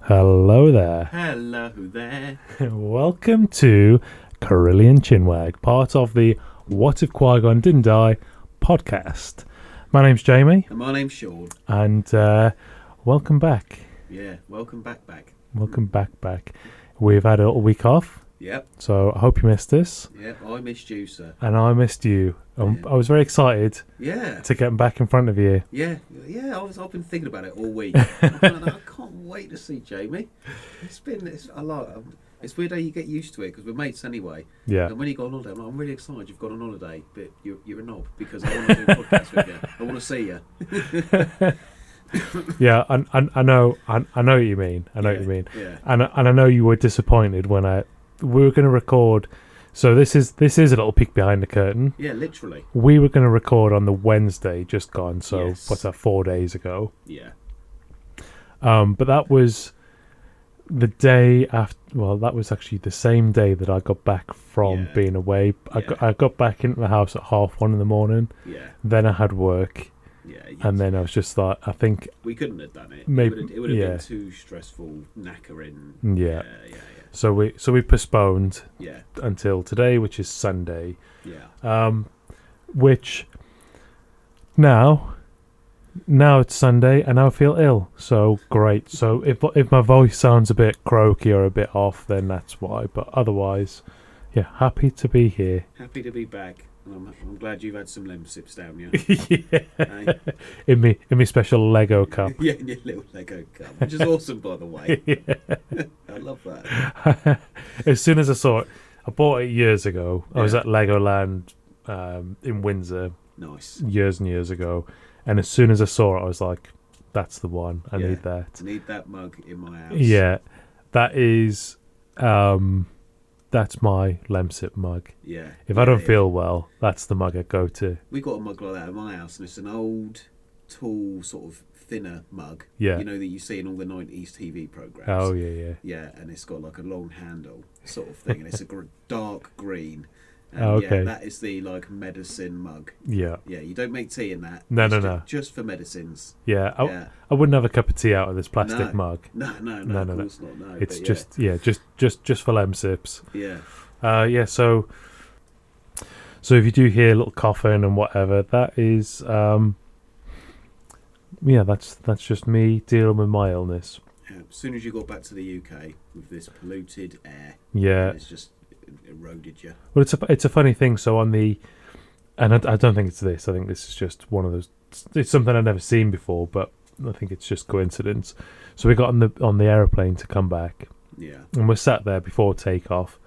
Hello there. Hello there. Welcome to Corellian Chinwag, part of the What If Qui-Gon Didn't Die podcast. My name's Jamie, And my name's Shaun. and welcome back. Yeah, welcome back. Welcome back. We've had a little week off, Yep, so I hope you missed this, I missed you, sir. and I missed you. Yeah. I was very excited Yeah, to get back in front of you. yeah. I've been thinking about it all week. I can't wait to see Jamie. It's weird how you get used to it because we're mates anyway. Yeah. And when you go on holiday, I'm really excited you've gone on holiday, but you're a knob because I want to do a podcast with you. I want to see you. Yeah, I know what you mean. I know what you mean. Yeah. And I know you were disappointed when we were going to record. So this is a little peek behind the curtain. Yeah, literally. We were going to record on the Wednesday just gone. So Yes. what's that? 4 days ago. Yeah. But that was the day after. Well, that was actually the same day that I got back from Yeah. being away. I got back into the house at 1:30 in the morning. Yeah. Then I had work, Yeah. and then I was just like, I think, We couldn't have done it. Maybe- It would have yeah. been too stressful, knackering. yeah. Yeah. So we postponed Yeah. until today, which is Sunday. Yeah. Which now it's Sunday and I feel ill. So great. So if my voice sounds a bit croaky or a bit off, then that's why. But otherwise, yeah, happy to be here. Happy to be back. And I'm glad you've had some lemon sips down, yeah. Yeah. Hey? In me special Lego cup. Yeah, in your little Lego cup, which is awesome, by the way. I love that. As soon as I saw it, I bought it years ago. I was Yeah. at Legoland in Windsor Nice. years and years ago, and as soon as I saw it, I was like, "That's the one. I Yeah. need that." Need that mug in my house. Yeah, that is. That's my Lemsip mug. Yeah. If I don't feel well, that's the mug I go to. We got a mug like that in my house, and it's an old, tall, sort of thinner mug. Yeah. You know that you see in all the 90s TV programs. Oh yeah. Yeah, and it's got like a long handle sort of thing, and it's a dark green. And Oh, okay. Yeah, that is the like medicine mug. Yeah. Yeah, you don't make tea in that. No, It's no. Just for medicines. Yeah. Yeah. I wouldn't have a cup of tea out of this plastic No. mug. No, No. of course not. No, It's but just for Lemsips. yeah. Yeah. So if you do hear a little coughing and whatever, that is that's just me dealing with my illness. Yeah. As soon as you got back to the UK with this polluted air, Yeah. it's just eroded you. Well, it's a funny thing. So on the, and I don't think it's this. I think this is just one of those. It's something I've never seen before, but I think it's just coincidence. So we got on the aeroplane to come back, Yeah. and we're sat there before takeoff,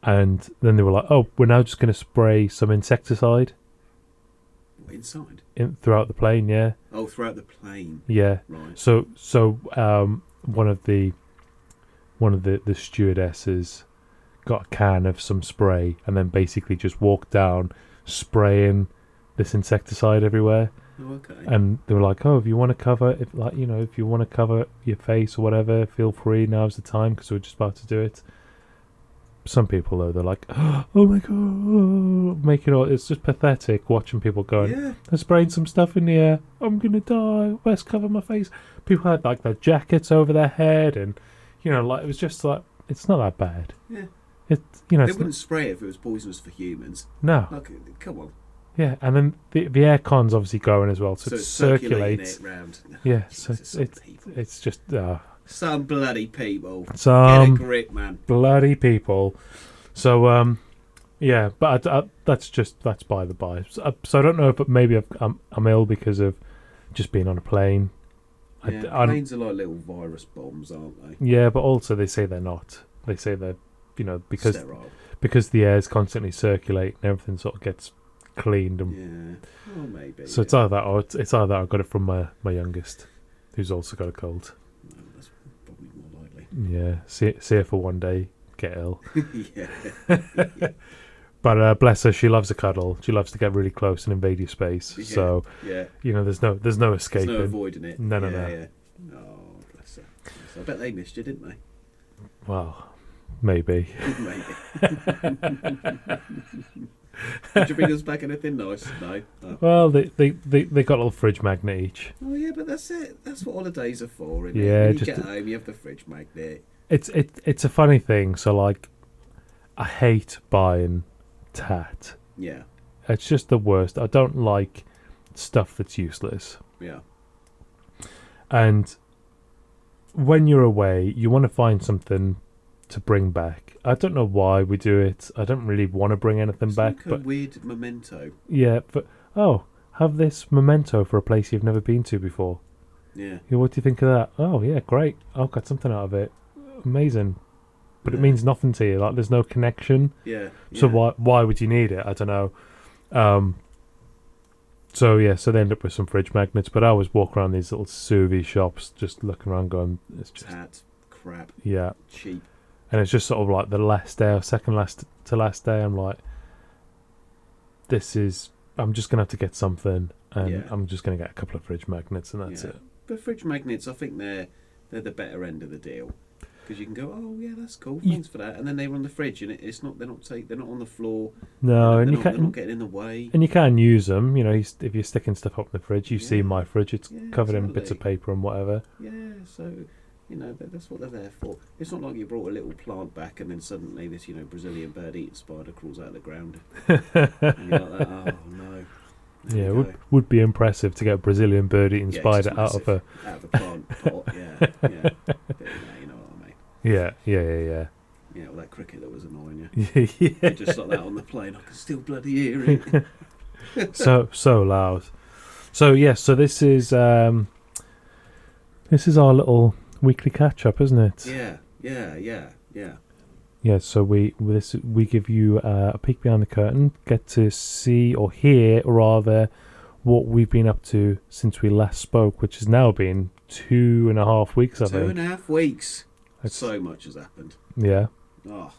and then they were like, "Oh, we're now just going to spray some insecticide Inside. throughout the plane." Yeah, Oh, throughout the plane. yeah. Right. So one of the stewardesses got a can of some spray and then basically just walked down spraying this insecticide everywhere. Oh, okay. And they were like, "Oh, if you want to cover your face or whatever, feel free. Now's the time because we're just about to do it." Some people though, they're like, "Oh my god," making all. It's just pathetic watching people going, Yeah. "They're spraying some stuff in the air. I'm gonna die. Best cover my face." People had like their jackets over their head, and like it was just like it's not that bad. Yeah. It They it's wouldn't spray it if it was poisonous for humans. no, Like, come on. yeah, and then the air con's obviously going as well, so it it's circulating circulates. it round. Yeah, so Jesus, it's some people. just Some bloody people. Get a some grip, man. bloody people. So yeah, but that's by the by. So I don't know if maybe I'm ill because of just being on a plane. Yeah, planes are like little virus bombs, aren't they? Yeah, but also they say they're not. They say they're because Sterile. the air's constantly circulating, everything sort of gets cleaned. And Yeah. Oh, maybe. so it's either that or it's either I got it from my youngest, who's also got a cold. No, that's probably more likely. Yeah, see her for one day, get ill. Yeah. But bless her, she loves a cuddle. She loves to get really close and invade your space. Yeah. So Yeah. there's no There's escaping. no avoiding it. No. Yeah. Oh, bless her. I bet they missed you, didn't they? Well, maybe. Maybe. Did you bring us back anything nice? No. Oh. Well, they got a little fridge magnet each. Oh yeah, but that's it. That's what holidays are for, isn't Yeah, it? When you just get home, you have the fridge magnet. It's a funny thing. So like, I hate buying tat. Yeah, It's just the worst. I don't like stuff that's useless. yeah, And when you're away, you want to find something to bring back. I don't know why we do it. I don't really want to bring anything it's back, like a but weird memento. yeah, but have this memento for a place you've never been to before. Yeah, Yeah, what do you think of that? Oh yeah, great. I've got something out of it. Amazing. But it Yeah. means nothing to you. Like there's no connection. yeah. So yeah. why would you need it? I don't know. So yeah, so they end up with some fridge magnets. But I always walk around these little sous vide shops, just looking around, going, it's just Tat, crap, yeah. cheap. And it's just sort of like the last day or second last to last day. I'm like, I'm just gonna have to get something, and Yeah. I'm just gonna get a couple of fridge magnets, and that's Yeah. it. But fridge magnets, I think they're the better end of the deal. Because you can go, oh yeah, that's cool, You- thanks for that, and then they're on the fridge, and it's not. They're not on the floor. No, and they're you not, can't. They're not getting in the way. And you can use them, you know, if you're sticking stuff up in the fridge. You see Yeah. my fridge, it's Yeah, covered in bits of exactly. paper and whatever. Yeah, so that's what they're there for. It's not like you brought a little plant back and then suddenly this Brazilian bird-eating spider crawls out of the ground, and you're like, oh no. There Yeah, we it go. would be impressive to get a Brazilian bird-eating Yeah, it's spider just out of massive. a... Out of the plant pot. Yeah, yeah. But, you know what I mean. Yeah. Yeah, well, that cricket that was annoying you. Yeah. Just like that on the plane, I can still bloody hear it. so loud. So yes, so this is our little weekly catch-up, isn't it? Yeah. Yeah, so we give you a peek behind the curtain, get to see or hear rather what we've been up to since we last spoke, which has now been 2.5 weeks, I think. 2.5 weeks. It's- So much has happened. Yeah. Oh,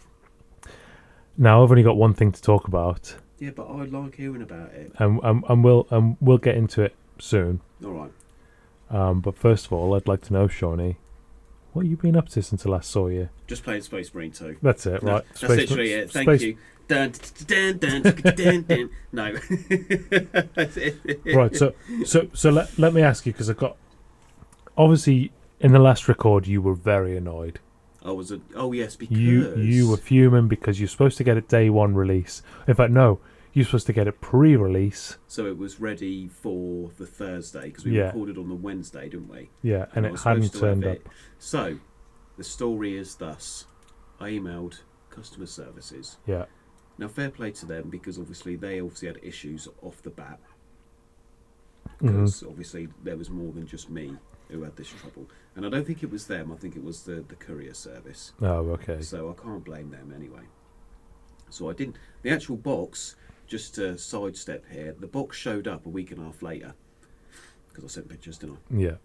Now I've only got one thing to talk about, yeah, but I like hearing about it. and we'll get into it soon. All right. But first of all, I'd like to know, Shawnee, what you been up to since I last saw you? Just playing Space Marine 2. That's it, No, right? that's literally it. Thank you. Dun, dun, dun, dun, dun, dun. No. That's it. Right. So let me ask you, because I've got obviously in the last record you were very annoyed. Oh yes, because You were fuming because you're supposed to get it day one release. In fact, no, you're supposed to get it pre-release. So it was ready for the Thursday because we Yeah. recorded on the Wednesday, didn't we? Yeah, and I it was hadn't supposed to have turned up. it. So the story is thus: I emailed customer services. Yeah. Now, fair play to them because they had issues off the bat. Mhm. Because obviously there was more than just me who had this trouble, and I don't think it was them. I think it was the courier service. Oh, okay. So I can't blame them anyway. So I didn't. The actual box, just to sidestep here, the box showed up a week and a half later because I sent pictures, didn't I? Yeah.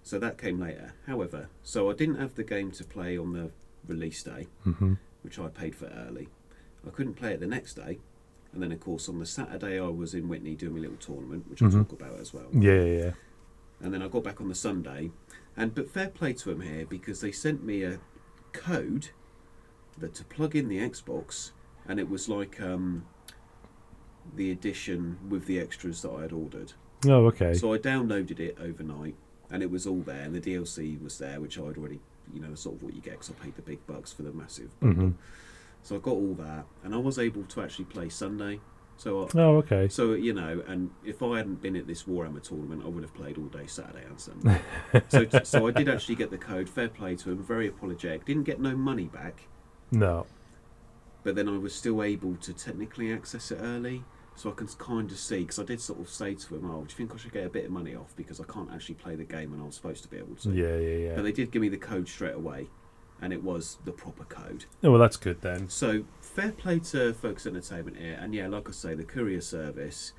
So that came later. However, so I didn't have the game to play on the release day, Mhm. which I paid for early. I couldn't play it the next day, and then of course on the Saturday I was in Whitney doing my little tournament, which I'll Mhm. talk about as well. Yeah. And then I got back on the Sunday, but fair play to them here because they sent me a code that to plug in the Xbox, and it was like the edition with the extras that I had ordered. Oh, okay. So I downloaded it overnight, and it was all there, and the DLC was there, which I'd already, sort of what you get because I paid the big bucks for the massive bundle. Mhm. So I got all that, and I was able to actually play Sunday. So Oh, okay. So, and if I hadn't been at this Warhammer tournament, I would have played all day Saturday and Sunday. so I did actually get the code. Fair play to him. Very apologetic. Didn't get no money back, No. but then I was still able to technically access it early. So I can kind of see, because I did sort of say to him, oh, do you think I should get a bit of money off? Because I can't actually play the game and I was supposed to be able to. Yeah. But they did give me the code straight away, and it was the proper code. Oh, well, that's good then. So fair play to Focus Entertainment here, and yeah, like I say, the courier service,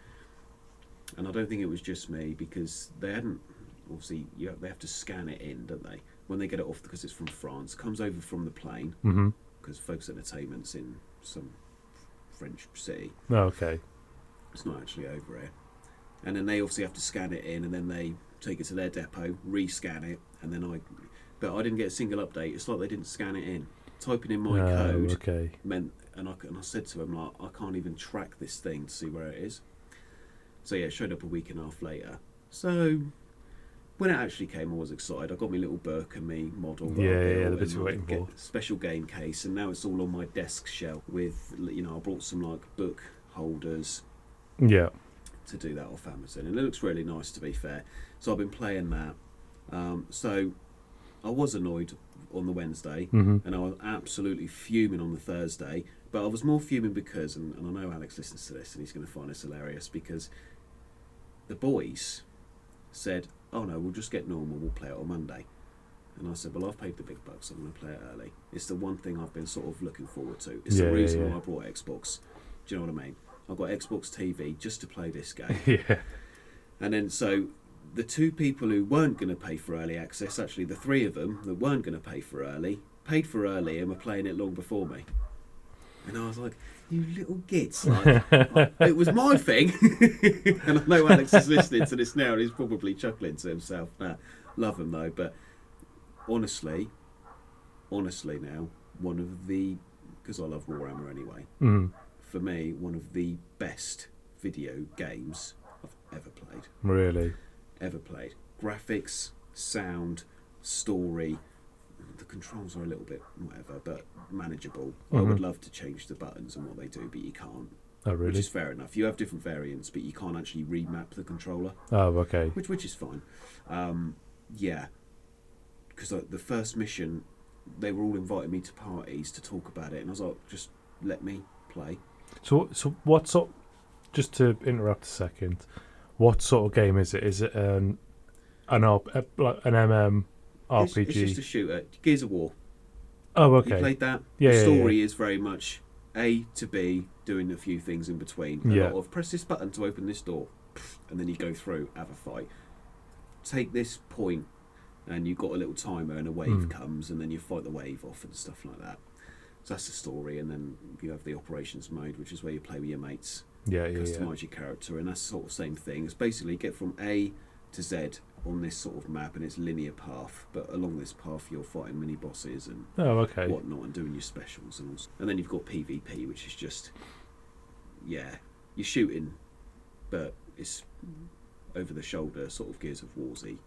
and I don't think it was just me because they hadn't. Obviously, they have to scan it in, don't they? When they get it off because it's from France, comes over from the plane Mhm. because Focus Entertainment's in some French city. Oh, okay. It's not actually over here, and then they obviously have to scan it in, and then they take it to their depot, re-scan it, and then but I didn't get a single update. It's like they didn't scan it in. Typing in my code Okay. meant and I said to him, like, I can't even track this thing to see where it is. So yeah, it showed up a week and a half later. So when it actually came, I was excited. I got my little Burke and me model. The bits you're waiting for. Special game case, and now it's all on my desk shelf with, you know, I brought some like book holders. Yeah. To do that off Amazon, and it looks really nice, to be fair. So I've been playing that. So I was annoyed on the Wednesday, and I was absolutely fuming on the Thursday. But I was more fuming because, and I know Alex listens to this, and he's going to find this hilarious, because the boys said, "Oh no, we'll just get normal. We'll play it on Monday." And I said, "Well, I've paid the big bucks. I'm going to play it early. It's the one thing I've been sort of looking forward to. It's the reason why I brought Xbox. Do you know what I mean? I've got Xbox TV just to play this game." Yeah. And then so the two people who weren't going to pay for early access, actually the three of them that weren't going to pay for early, paid for early and were playing it long before me. And I was like, "You little gits!" Like, it was my thing. And I know Alex is listening to this now, and he's probably chuckling to himself. Nah, love him though. But honestly now, one of the, because I love Warhammer anyway. For me, one of the best video games I've ever played. Really? Ever played. Graphics, sound, story. The controls are a little bit whatever, but manageable. I would love to change the buttons and what they do, but you can't. Oh, really? Which is fair enough. You have different variants, but you can't actually remap the controller. Oh, okay. Which is fine. Yeah. Because the first mission, they were all inviting me to parties to talk about it, and I was like, just let me play. So what sort? Just to interrupt a second, what sort of game is it? Is it an MM RPG? It's just a shooter. Gears of War. Oh, okay. You played that? Yeah. The story is very much A to B, doing a few things in between. A lot of press this button to open this door, and then you go through, have a fight. Take this point, and you've got a little timer, and a wave comes, and then you fight the wave off and stuff like that. So that's the story, and then you have the operations mode, which is where you play with your mates. Customise your character, and that's sort of the same thing. It's basically get from A to Z on this sort of map, and it's linear path, but along this path you're fighting mini bosses and whatnot, and doing your specials, and then you've got PvP, which is just you're shooting, but it's over the shoulder, sort of Gears of Warsy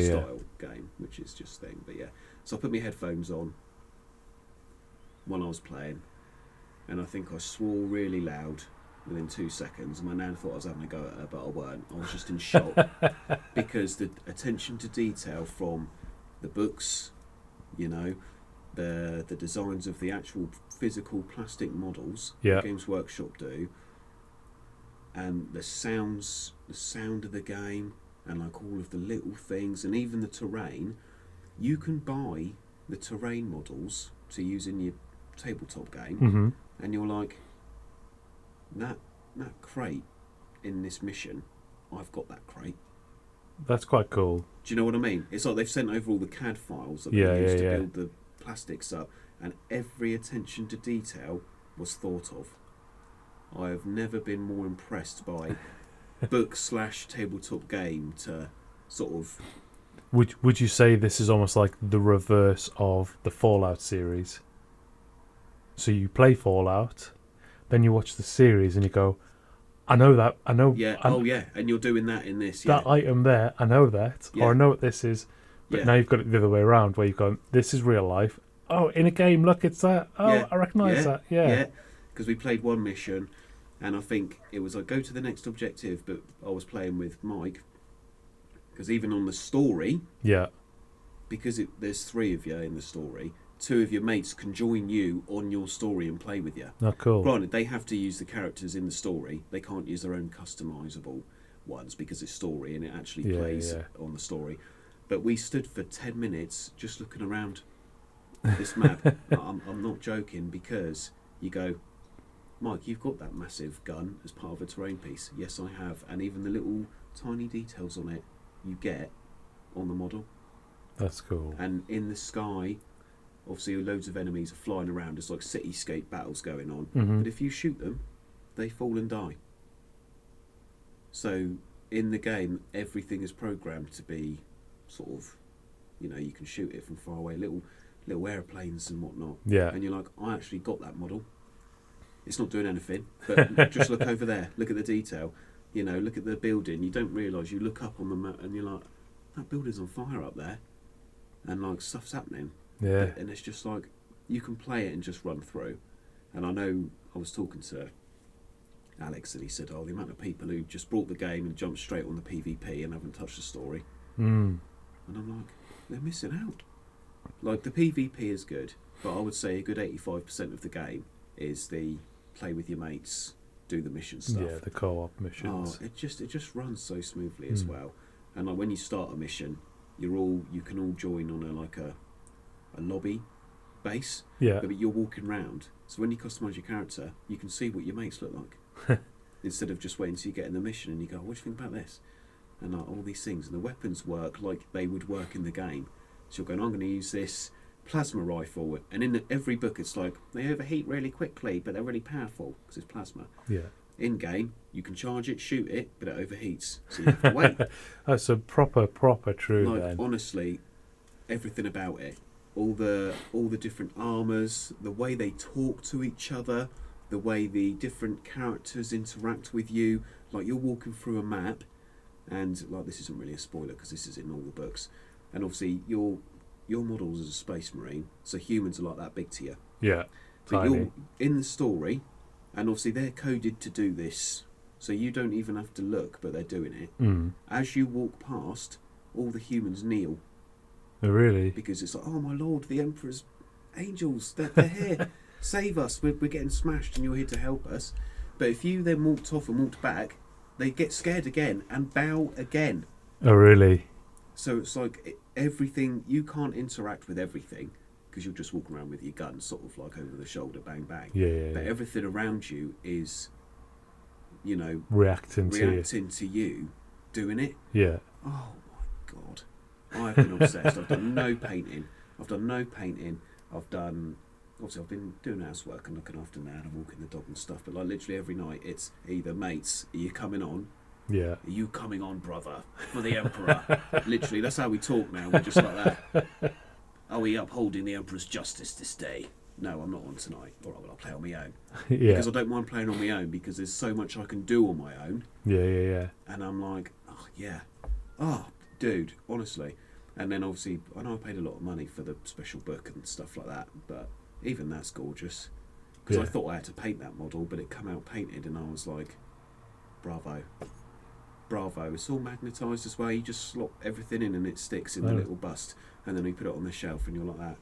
style game, which is just thing. But yeah, so I put my headphones on while I was playing, and I think I swore really loud within 2 seconds. My nan thought I was having a go at her, but I weren't. I was just in shock because the attention to detail from the books, you know, the designs of the actual physical plastic models Games Workshop do, and the sound of the game, and like all of the little things, and even the terrain. You can buy the terrain models to use in your tabletop game, and you're like, that crate in this mission, I've got that crate. That's quite cool. Do you know what I mean? It's like they've sent over all the CAD files that they used to build the plastics up, and every attention to detail was thought of. I have never been more impressed by book/tabletop game to sort of... Would you say this is almost like the reverse of the Fallout series? So you play Fallout, then you watch the series and you go, I know that, I know... Yeah, and you're doing that in this, That item there, I know that, or I know what this is, but now you've got it the other way around, where you've gone, this is real life. Oh, in a game, look, it's that. Oh, I recognise that, Yeah, because we played one mission, and I think it was like, go to the next objective, but I was playing with Mike, because even on the story, because there's 3 of you in the story, 2 of your mates can join you on your story and play with you. Oh, cool. Granted, they have to use the characters in the story. They can't use their own customisable ones because it's story and it actually plays on the story. But we stood for 10 minutes just looking around this map. I'm not joking, because you go, Mike, you've got that massive gun as part of a terrain piece. Yes, I have. And even the little tiny details on it you get on the model. That's cool. And in the sky, obviously loads of enemies are flying around. It's like cityscape battles going on. But if you shoot them, they fall and die. So in the game, everything is programmed to be sort of, you know, you can shoot it from far away, little airplanes and whatnot. Yeah. And you're like, I actually got that model. It's not doing anything. But just look over there. Look at the detail. You know, look at the building. You don't realise. You look up on the map and you're like, that building's on fire up there, and like stuff's happening. Yeah. And it's just like you can play it and just run through. And I know I was talking to Alex and he said, "Oh, the amount of people who just brought the game and jumped straight on the PvP and haven't touched the story." Mm. And I'm like, they're missing out. Like the PvP is good, but I would say a good 85% of the game is the play with your mates, do the mission stuff. Yeah, the co-op missions. Oh, it just runs so smoothly as well. And like when you start a mission, you can all join on a lobby base. Yeah. But you're walking round. So when you customise your character, you can see what your mates look like. Instead of just waiting till you get in the mission and you go, what do you think about this? And like all these things. And the weapons work like they would work in the game. So you're going, I'm going to use this plasma rifle. And in every book it's like, they overheat really quickly, but they're really powerful because it's plasma. Yeah. In game, you can charge it, shoot it, but it overheats. So you have to wait. That's a proper true Like, then. honestly, everything about it. All the different armours, the way they talk to each other, the way the different characters interact with you. Like you're walking through a map, and like this isn't really a spoiler because this is in all the books. And obviously your models as a space marine, so humans are like that big to you. Yeah. But Tiny. you're in the story, and obviously they're coded to do this, so you don't even have to look, but they're doing it. Mm. As you walk past, all the humans kneel. Oh, really? Because it's like, oh my lord, the Emperor's angels, they're here, save us, we're getting smashed and you're here to help us. But if you then walked off and walked back, they get scared again and bow again. Oh, really? So it's like everything, you can't interact with everything because you're just walking around with your gun sort of like over the shoulder, bang bang. Yeah. But everything around you is, you know, Reacting to you doing it. Yeah. Oh my god, I've been obsessed. I've done no painting. I've been doing housework and looking after Nan and walking the dog and stuff. But like literally every night, it's either mates, are you coming on? Yeah. Are you coming on, brother, for the Emperor? Literally, that's how we talk now. We're just like that. Are we upholding the Emperor's justice this day? No, I'm not on tonight. All right, well, I'll play on my own. Yeah. Because I don't mind playing on my own because there's so much I can do on my own. Yeah. And I'm like, oh, yeah. Oh, dude, honestly. And then obviously, I know I paid a lot of money for the special book and stuff like that, but even that's gorgeous. Because I thought I had to paint that model, but it come out painted and I was like, bravo. Bravo. It's all magnetised as well. You just slot everything in and it sticks in the little bust. And then we put it on the shelf and you're like that.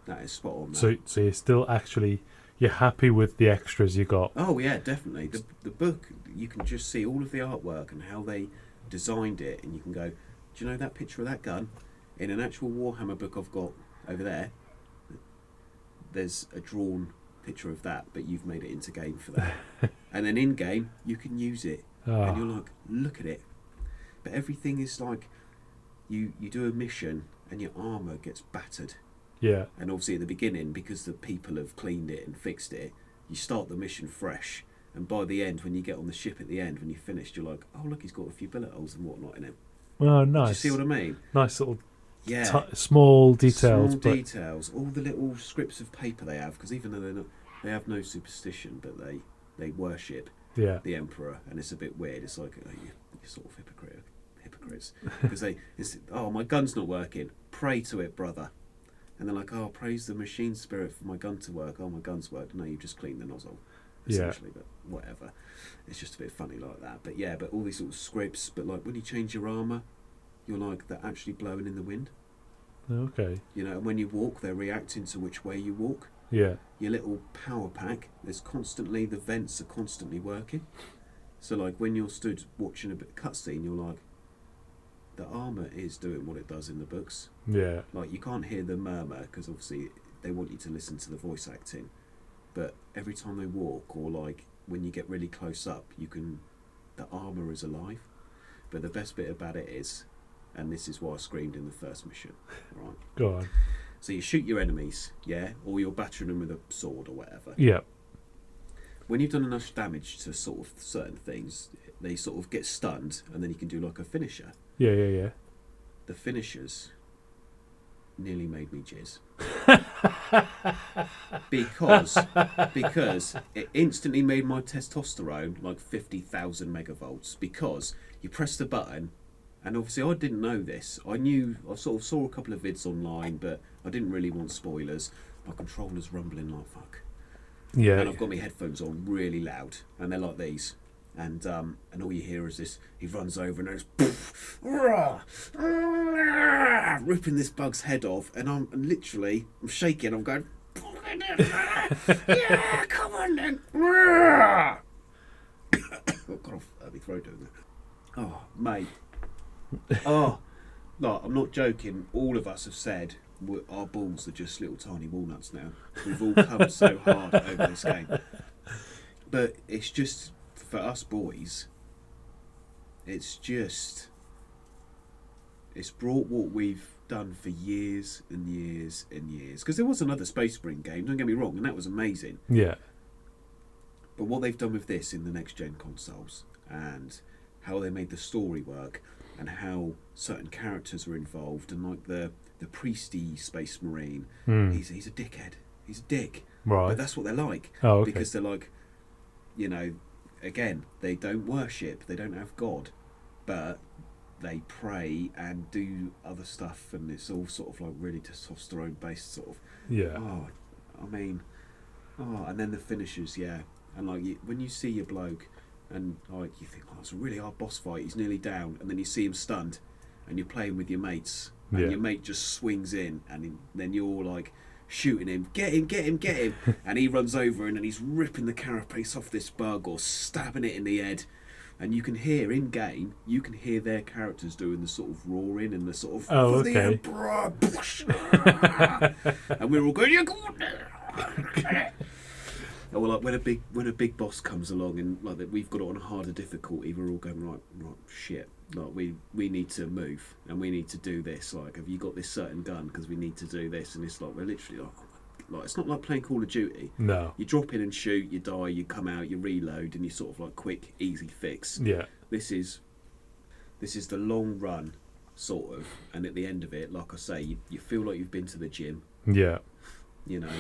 That is spot on. So you're still actually, you're happy with the extras you got? Oh yeah, definitely. The book, you can just see all of the artwork and how they designed it, and you can go, do you know that picture of that gun? In an actual Warhammer book I've got over there, there's a drawn picture of that, but you've made it into game for that. And then in game, you can use it. And you're like, look at it. But everything is like, you do a mission and your armour gets battered. Yeah. And obviously at the beginning, because the people have cleaned it and fixed it, you start the mission fresh. And by the end, when you get on the ship at the end, when you're finished, you're like, oh look, he's got a few bullet holes and whatnot in him. Oh, nice. Do you see what I mean? Nice little Yeah. small details. Small details. All the little scripts of paper they have, because even though they have no superstition, but they worship Yeah. the Emperor, and it's a bit weird. It's like, oh, you're sort of hypocrites. Because oh, my gun's not working. Pray to it, brother. And they're like, oh, praise the machine spirit for my gun to work. Oh, my gun's worked. No, you just cleaned the nozzle, essentially. But whatever. It's just a bit funny like that. But yeah, but all these little scripts. But like when you change your armour, you're like, they're actually blowing in the wind. Okay. You know, and when you walk, they're reacting to which way you walk. Yeah. Your little power pack, the vents are constantly working. So like when you're stood watching a bit cutscene, you're like, the armour is doing what it does in the books. Yeah. Like you can't hear the murmur because obviously they want you to listen to the voice acting. But every time they walk, or like when you get really close up, the armour is alive. But the best bit about it is, and this is why I screamed in the first mission, right? Go on. So you shoot your enemies, yeah, or you're battering them with a sword or whatever. Yeah. When you've done enough damage to sort of certain things, they sort of get stunned, and then you can do like a finisher. Yeah. The finishers nearly made me jizz. because it instantly made my testosterone like 50,000 megavolts, because you press the button, and obviously I didn't know this. I sort of saw a couple of vids online, but I didn't really want spoilers. My controller's rumbling like fuck. Yeah. And I've got my headphones on really loud, and they're like these. And all you hear is this. He runs over and goes, ripping this bug's head off, and I'm shaking. I'm going, yeah, come on then. I've got off my throat doing that. Oh, mate. Oh, no, I'm not joking. All of us have said our balls are just little tiny walnuts now. We've all come so hard over this game. But it's just, for us boys, it's brought what we've done for years and years and years. Because there was another Space Marine game, don't get me wrong, and that was amazing. Yeah. But what they've done with this in the next gen consoles, and how they made the story work, and how certain characters are involved, and like the priesty Space Marine, he's a dickhead. He's a dick. Right. But that's what they're like. Oh, okay. Because they're like, again, they don't worship, they don't have God, but they pray and do other stuff, and it's all sort of like really testosterone based sort of. Yeah. Oh, I mean, and then the finishers, yeah, and like when you see your bloke, and like you think, oh, it's a really hard boss fight. He's nearly down, and then you see him stunned, and you're playing with your mates, and your mate just swings in, and then you're like shooting him, get him, and he runs over, and then he's ripping the carapace off this bug or stabbing it in the head, and you can hear in game, their characters doing the sort of roaring and the sort of for the okay. Emperor, and we're all going, you're good. And we're like, when a big boss comes along and like that, we've got it on a harder difficulty, we're all going, right, shit, like we need to move and we need to do this. Like, have you got this certain gun? Because we need to do this. And it's like we're literally like it's not like playing Call of Duty. No. You drop in and shoot, you die, you come out, you reload, and you sort of like quick, easy fix. Yeah. This is the long run, sort of, and at the end of it, like I say, you feel like you've been to the gym. Yeah. You know,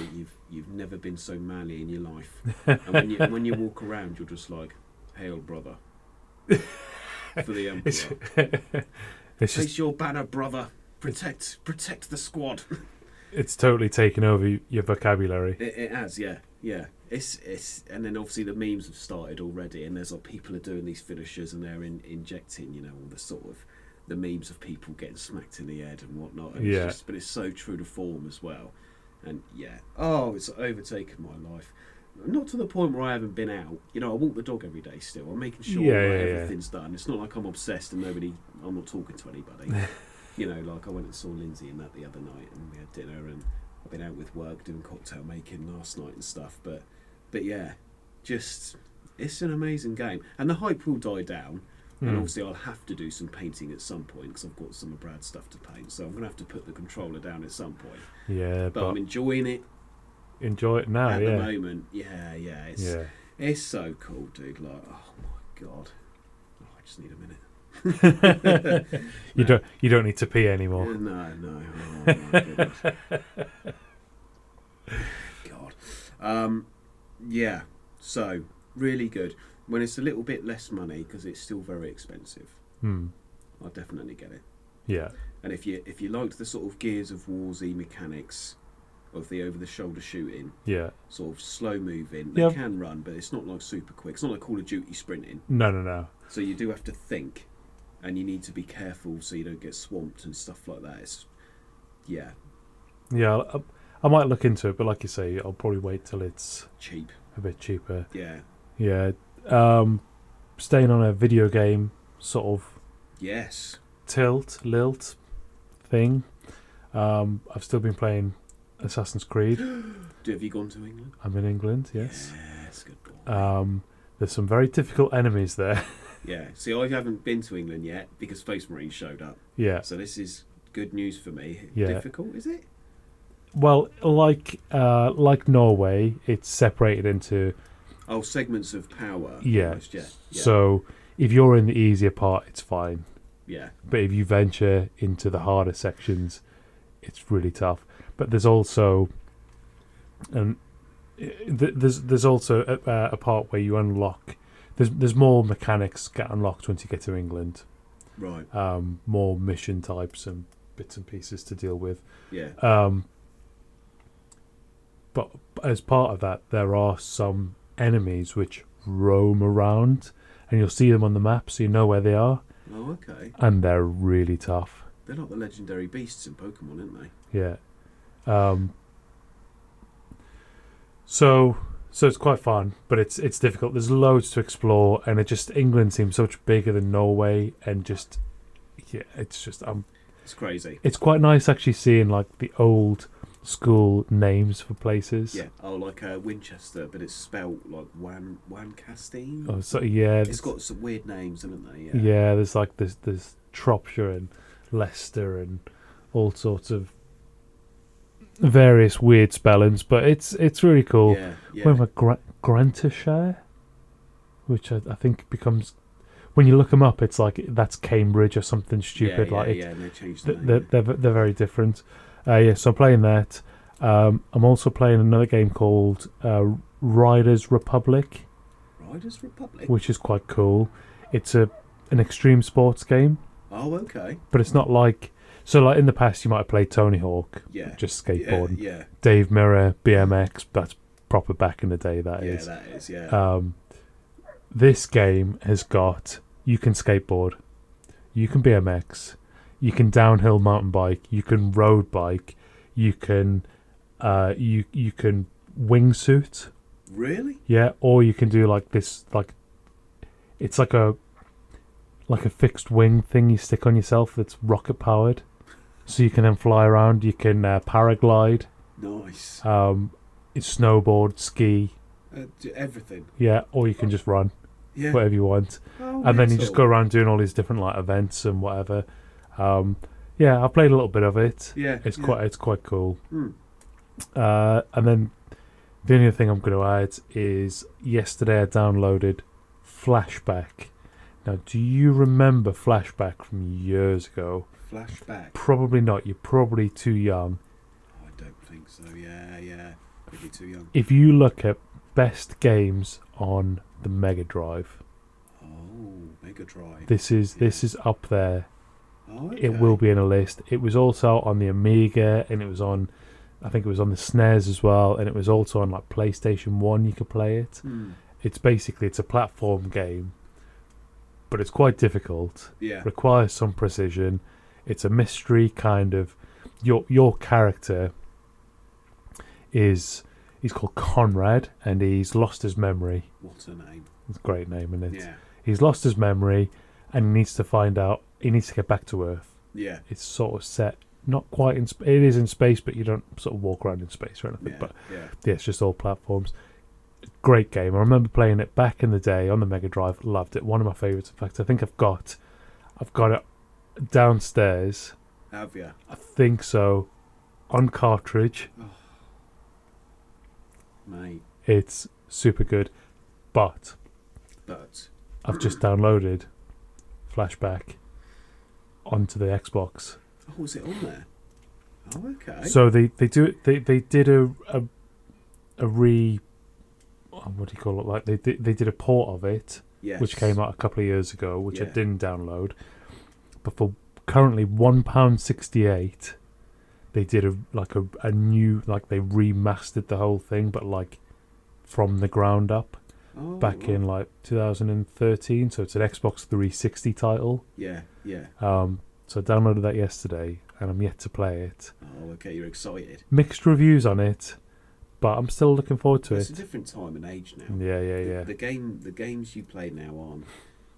you've never been so manly in your life, and when you walk around, you're just like, "Hail, brother!" For the Emperor. Place your banner, brother. Protect the squad. It's totally taken over your vocabulary. It has, yeah. It's and then obviously the memes have started already, and there's like people are doing these finishers, and they're injecting, all the sort of the memes of people getting smacked in the head and whatnot. And yeah. But it's so true to form as well. And it's overtaken my life. Not to the point where I haven't been out. I walk the dog every day still. I'm making sure everything's done. It's not like I'm obsessed and I'm not talking to anybody. Like I went and saw Lindsay and that the other night, and we had dinner, and I've been out with work doing cocktail making last night and stuff. But yeah, just it's an amazing game, and the hype will die down. And obviously I'll have to do some painting at some point because I've got some of Brad's stuff to paint. So I'm going to have to put the controller down at some point. Yeah, but I'm enjoying it. Enjoy it now, at the moment. Yeah. It's so cool, dude. Like, oh my god, I just need a minute. You don't need to pee anymore. No. Oh my goodness. God. Yeah. So really good. When it's a little bit less money, because it's still very expensive, I'll definitely get it. Yeah. And if you liked the sort of Gears of War-y mechanics of the over-the-shoulder shooting, sort of slow moving, they can run, but it's not like super quick. It's not like Call of Duty sprinting. No. So you do have to think, and you need to be careful so you don't get swamped and stuff like that. Yeah, I might look into it, but like you say, I'll probably wait till it's cheap, a bit cheaper. Yeah. Staying on a video game sort of lilt thing. I've still been playing Assassin's Creed. Have you gone to England? I'm in England, yes. Yes, good boy. There's some very difficult enemies there. Yeah. See, I haven't been to England yet because Space Marine showed up. Yeah. So this is good news for me. Yeah. Difficult, is it? Well, like Norway, it's separated into segments of power. Yeah. Almost, yeah. So if you're in the easier part, it's fine. Yeah. But if you venture into the harder sections, it's really tough. But there's also there's also a part where you unlock. There's more mechanics get unlocked once you get to England. Right. More mission types and bits and pieces to deal with. Yeah. But as part of that, there are some enemies which roam around, and you'll see them on the map, so you know where they are. Oh, okay. And they're really tough. They're like the legendary beasts in Pokemon, aren't they? Yeah. So it's quite fun, but it's difficult. There's loads to explore, and England seems so much bigger than Norway, and it's crazy. It's quite nice actually seeing like the old school names for places. Yeah. Oh, like Winchester, but it's spelt like Wancastine. Oh, so yeah. It's got some weird names, haven't they? Yeah. Yeah. There's like there's Shropshire and Leicester and all sorts of various weird spellings, but it's really cool. Yeah. Yeah. When Grantershire, which I think becomes, when you look them up, it's like that's Cambridge or something stupid. Yeah. And they changed the name. they're very different. So I'm playing that. I'm also playing another game called Riders Republic. Riders Republic, which is quite cool. It's an extreme sports game. Oh, okay. But it's not like, so like in the past you might have played Tony Hawk, just skateboarding. Yeah. Dave Mirra, BMX, that's proper back in the day. That is. Yeah, that is. Yeah. This game has got, you can skateboard, you can BMX, you can downhill mountain bike, you can road bike, you can you can wingsuit. Really? Yeah, or you can do like this, like it's like a fixed wing thing you stick on yourself that's rocket powered, so you can then fly around. You can paraglide. Nice. It's snowboard, ski, everything. Yeah, or you can just run. Yeah. Whatever you want. Oh, and then you just go around doing all these different like events and whatever. Yeah, I played a little bit of it. Yeah. It's quite cool. Mm. And then the only thing I'm going to add is yesterday I downloaded Flashback. Now, do you remember Flashback from years ago? Flashback? Probably not. You're probably too young. Oh, I don't think so. Yeah. Probably too young. If you look at best games on the Mega Drive. Oh, Mega Drive. This is up there. Oh, okay. It will be in a list. It was also on the Amiga, and it was on, I think it was on the SNES as well, and it was also on like PlayStation 1. You could play it. It's a platform game, but it's quite difficult. Yeah. Requires some precision. It's a mystery kind of. Your character he's called Conrad, and he's lost his memory. What a name. It's a great name, isn't it? Yeah. He's lost his memory, and he needs to find out. He needs to get back to Earth. Yeah. It's sort of set, not quite in. It is in space, but you don't sort of walk around in space or anything. Yeah. But yeah, it's just all platforms. Great game. I remember playing it back in the day on the Mega Drive. Loved it. One of my favourites. In fact, I think I've got it downstairs. Have you? I think so. On cartridge. Oh. Mate. It's super good. But I've just downloaded Flashback onto the Xbox. Oh, is it on there? Oh, okay. So they did a what do you call it? Like they did a port of it, yes. which came out a couple of years ago, which I Yeah. didn't download. But for currently £1.68, they did a new, like they remastered the whole thing, but like from the ground up. Back in like 2013, so it's an Xbox 360 title. Yeah. So I downloaded that yesterday, and I'm yet to play it. Oh, okay, you're excited. Mixed reviews on it, but I'm still looking forward to It's it. a different time and age now. Yeah. The games you play now aren't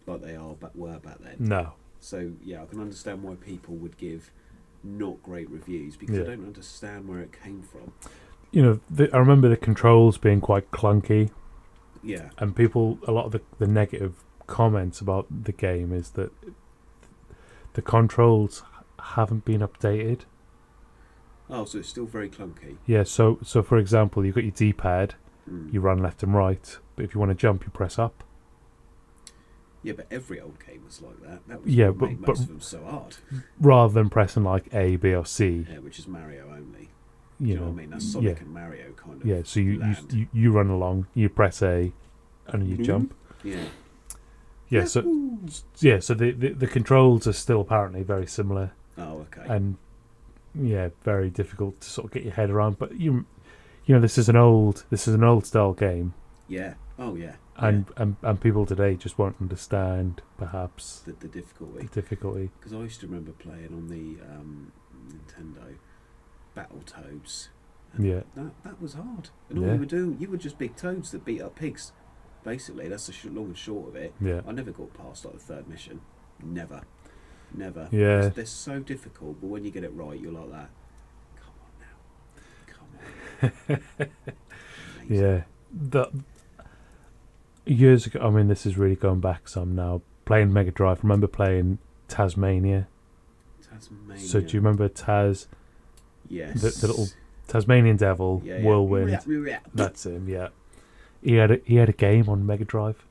like they were back then. No. So yeah, I can understand why people would give not great reviews because I don't understand where it came from. You know, I remember the controls being quite clunky. Yeah. And a lot of the negative comments about the game is that the controls haven't been updated. Oh, so it's still very clunky. Yeah, so for example, you've got your D-pad, Mm. you run left and right, but if you want to jump, you press up. Yeah, but every old game was like that. That was Yeah, what but made most of them so hard. rather than pressing like A, B, or C, Yeah, which is Mario only. Do you you know what I know, mean? That's Sonic and Mario kind of. yeah. So land. you run along, you press A, and you jump. Yeah. Yeah. So the controls are still apparently very similar, Oh, okay. and yeah, very difficult to sort of get your head around. But you know, this is an old style game. Yeah. Oh, yeah. And people today just won't understand perhaps The difficulty. Because I used to remember playing on the Nintendo Battletoads. And Yeah. That was hard. And all you were just big toads that beat up pigs. Basically, that's the long and short of it. Yeah. I never got past like the third mission. Never. Yeah. They're so difficult, but when you get it right, you're like that. Come on now. Yeah. Years ago, I mean, this is really going back some now. Playing Mega Drive, remember playing Tasmania? So do you remember Taz? Yes. The little Tasmanian devil, whirlwind. That's him. Yeah. He had a game on Mega Drive.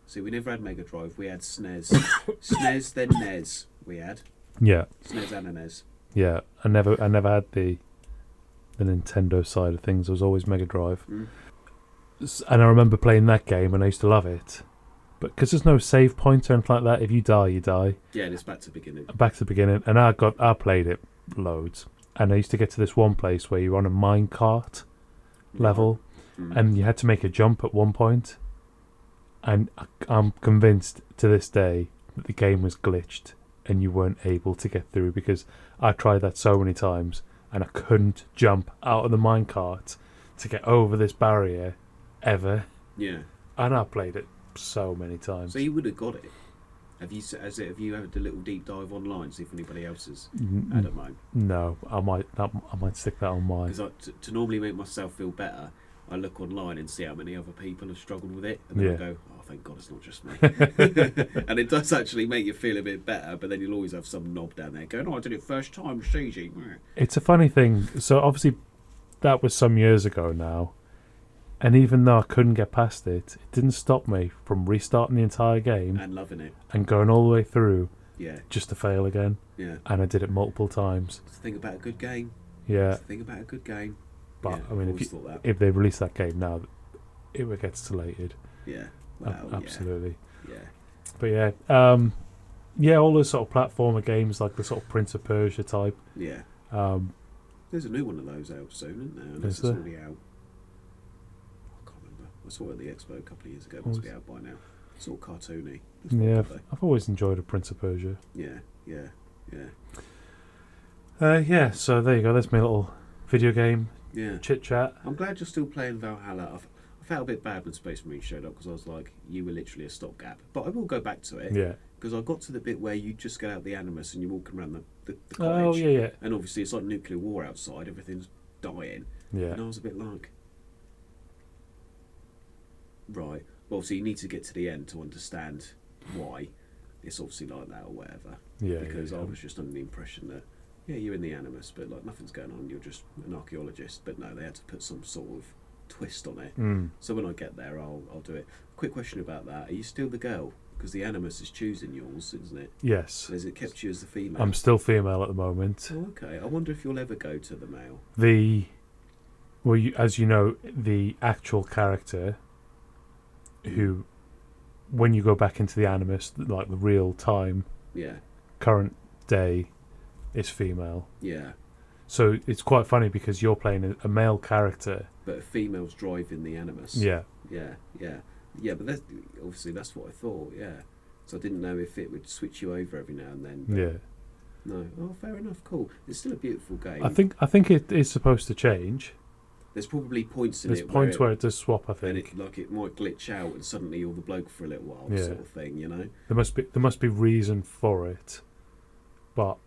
See, we never had Mega Drive. We had SNES. SNES, then NES. We had. Yeah. SNES and a NES. Yeah. I never had the Nintendo side of things. It was always Mega Drive. And I remember playing that game, and I used to love it. But because there's no save point or anything like that, if you die, you die. Yeah, and it's back to the beginning. And I played it loads, and I used to get to this one place where you're on a minecart level, and you had to make a jump at one point. And I'm convinced to this day that the game was glitched, and you weren't able to get through, because I tried that so many times, and I couldn't jump out of the minecart to get over this barrier ever. Yeah. And I played it so many times. So you would have got it. Have you had a little deep dive online, see if anybody else has had it mine? No, I might stick that on mine. Because to normally make myself feel better, I look online and see how many other people have struggled with it, and then I go, "Oh, thank God, it's not just me." And it does actually make you feel a bit better. But then you'll always have some knob down there going, "Oh, I did it first time, it's easy." It's a funny thing. So obviously, that was some years ago now. And even though I couldn't get past it, it didn't stop me from restarting the entire game and loving it and going all the way through. Yeah. Just to fail again. Yeah. And I did it multiple times. It's the thing about a good game. Yeah. It's the thing about a good game. But yeah, I mean, if they release that game now, it would get slated. Yeah. Well, absolutely. Yeah. But yeah, all those sort of platformer games like the sort of Prince of Persia type. Yeah. There's a new one of those out soon, isn't there? Unless it's already out. I saw it at the Expo a couple of years ago. It must be out by now. It's all cartoony. Yeah, I've always enjoyed a Prince of Persia. Yeah. So there you go. That's my little video game chit chat. I'm glad you're still playing Valhalla. I felt a bit bad when Space Marine showed up, because I was like, you were literally a stopgap. But I will go back to it. Yeah. Because I got to the bit where you just get out the Animus and you're walking around the cottage. Oh, yeah. And obviously it's like nuclear war outside. Everything's dying. Yeah. And I was a bit like... Right. Well, obviously you need to get to the end to understand why it's obviously like that or whatever. Yeah. Because I was just under the impression that, you're in the Animus, but like nothing's going on. You're just an archaeologist. But no, they had to put some sort of twist on it. So when I get there, I'll do it. Quick question about that: are you still the girl? Because the Animus is choosing yours, isn't it? Yes. Has it kept you as the female? I'm still female at the moment. Oh, okay. I wonder if you'll ever go to the male. As you know, the actual character who, when you go back into the Animus, like the real time, current day, is female. Yeah. So it's quite funny because you're playing a male character, but a female's driving the Animus. Yeah. But that's what I thought. Yeah. So I didn't know if it would switch you over every now and then. Yeah. No. Oh, fair enough. Cool. It's still a beautiful game. I think it is supposed to change. There's probably points in There's points where it does swap, I think. And it might glitch out and suddenly you're the bloke for a little while, sort of thing, you know? There must be reason for it. But,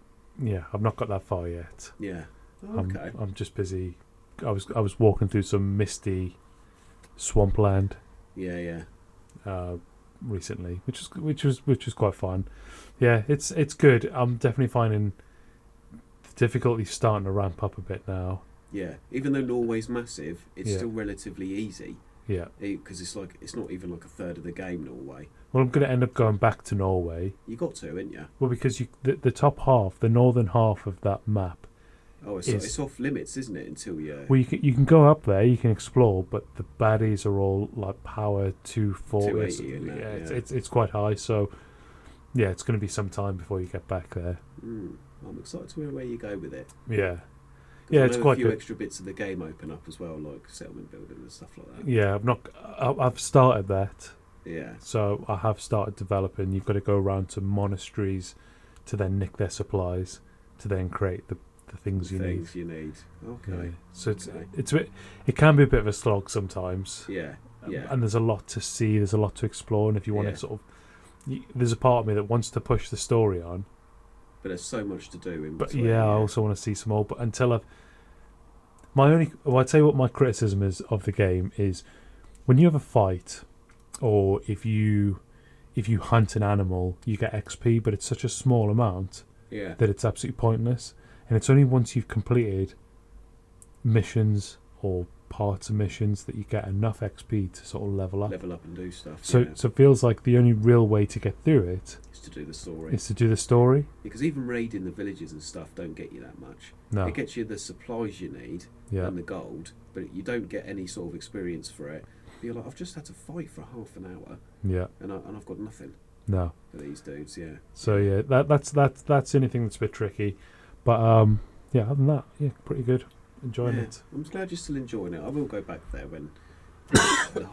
yeah, I've not got that far yet. Yeah. Oh, okay. I'm just busy. I was walking through some misty swampland. Yeah. Recently, which was quite fun. Yeah, it's good. I'm definitely finding the difficulty starting to ramp up a bit now. Yeah, even though Norway's massive, it's still relatively easy. Yeah. Because it's not even like a third of the game, Norway. Well, I'm going to end up going back to Norway. You got to, ain't you? Well, because the top half, the northern half of that map. Oh, it's off limits, isn't it? Until Well, you can go up there, you can explore, but the baddies are all like power 240. 280 and that, It's quite high. So yeah, it's going to be some time before you get back there. I'm excited to hear where you go with it. Yeah. 'Cause Yeah, I it's know quite a few good. extra bits of the game open up as well, like settlement building and stuff like that. Yeah, I've started that. Yeah. So I have started developing. You've got to go around to monasteries to then nick their supplies to then create the things you need. Okay. Yeah. So it's a bit, it can be a bit of a slog sometimes. Yeah. Yeah. And there's a lot to see. There's a lot to explore. And if you want to sort of, there's a part of me that wants to push the story on. But there's so much to do in But between. I also want to see some more. But until I'd say what my criticism is of the game is when you have a fight, or if you hunt an animal, you get XP, but it's such a small amount that it's absolutely pointless. And it's only once you've completed missions or parts of missions that you get enough XP to sort of level up and do stuff. So it feels like the only real way to get through it is to do the story. Because even raiding the villages and stuff don't get you that much. No. It gets you the supplies you need and the gold, but you don't get any sort of experience for it. But you're like, I've just had to fight for half an hour. Yeah. And I've got nothing. No. For these dudes, yeah. So that's the only thing that's a bit tricky. But other than that, pretty good. Enjoying it. I'm glad you're still enjoying it. I will go back there when the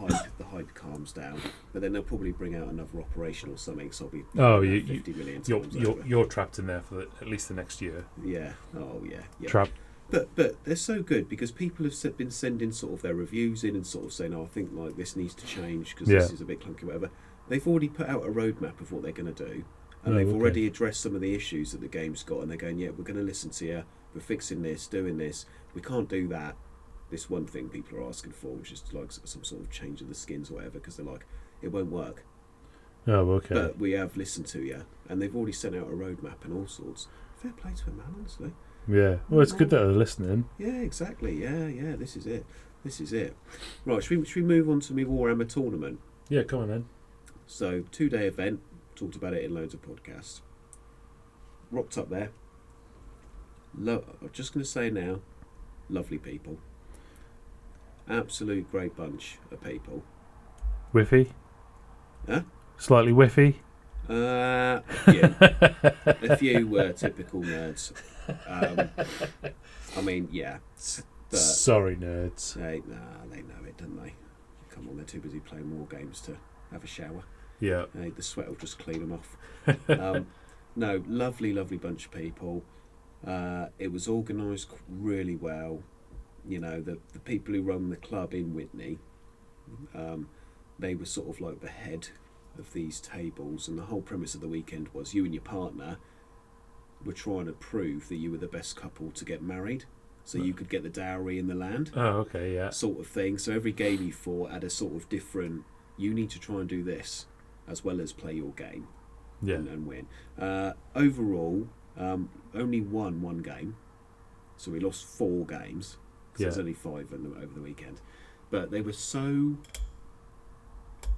hype calms down. But then they'll probably bring out another operation or something. So I'll be 50 million times you're trapped in there for at least the next year. Yeah. Oh yeah. Trapped. But they're so good because people have been sending sort of their reviews in and sort of saying, I think like this needs to change because this is a bit clunky, whatever. They've already put out a roadmap of what they're going to do. And they've already addressed some of the issues that the game's got, and they're going, we're going to listen to you. We're fixing this, doing this. We can't do that. This one thing people are asking for, which is like some sort of change of the skins or whatever, because they're like, it won't work. Oh, okay. But we have listened to you, and they've already sent out a roadmap and all sorts. Fair play to them, man, honestly. Yeah. Well, it's good that they're listening. Yeah, exactly. Yeah. This is it. Right, should we move on to my Warhammer tournament? Yeah, come on then. So, 2-day event. Talked about it in loads of podcasts. Rocked up there. I'm just going to say now, lovely people. Absolute great bunch of people. Whiffy? Huh? Slightly whiffy? A few typical nerds. I mean, yeah. But sorry, nerds. They know it, don't they? Come on, they're too busy playing war games to have a shower. Yeah. The sweat will just clean them off. No, lovely bunch of people. It was organised really well. You know, the people who run the club in Whitney, they were sort of like the head of these tables, and the whole premise of the weekend was you and your partner were trying to prove that you were the best couple to get married, so you could get the dowry in the land. Oh, okay, yeah. Sort of thing. So every game you fought had a sort of different, you need to try and do this as well as play your game and win. Overall, only won one game, so we lost 4 games. So there's only 5 over the weekend, but they were so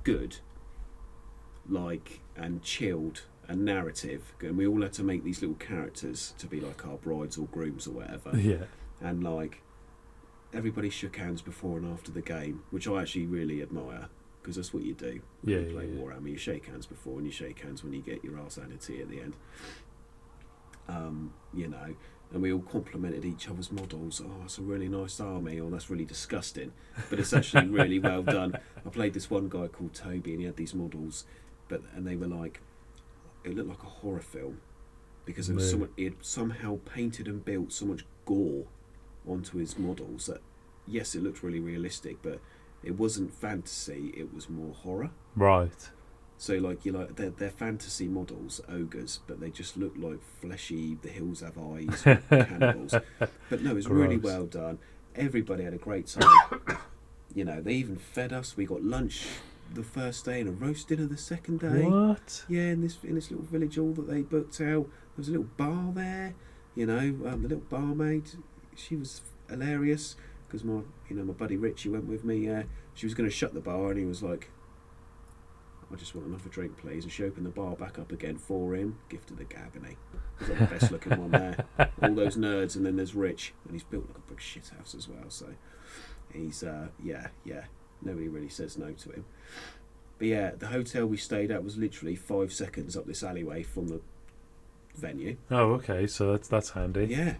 good, and chilled and narrative, and we all had to make these little characters to be like our brides or grooms or whatever. Yeah. And like everybody shook hands before and after the game, which I actually really admire. Because that's what you do when you play Warhammer. You shake hands before and you shake hands when you get your arse handed to you at the end. And we all complimented each other's models. Oh, it's a really nice army. Oh, that's really disgusting. But it's actually really well done. I played this one guy called Toby, and he had these models, and they were like, it looked like a horror film because he had somehow painted and built so much gore onto his models that, yes, it looked really realistic, but it wasn't fantasy, it was more horror. Right. So they're fantasy models, ogres, but they just look like fleshy, the hills have eyes, cannibals. But no, it's really well done. Everybody had a great time. They even fed us. We got lunch the first day and a roast dinner the second day. What? Yeah, in this little village hall that they booked out. There was a little bar there. The little barmaid, she was hilarious. because my buddy Richie went with me. She was going to shut the bar, and he was like, "I just want another drink, please." And she opened the bar back up again for him. Gifted a gab, and he was like the best looking one there. All those nerds, and then there's Rich, and he's built like a big shit house as well. So he's nobody really says no to him. But yeah, the hotel we stayed at was literally 5 seconds up this alleyway from the venue. Oh, okay, so that's handy. Yeah,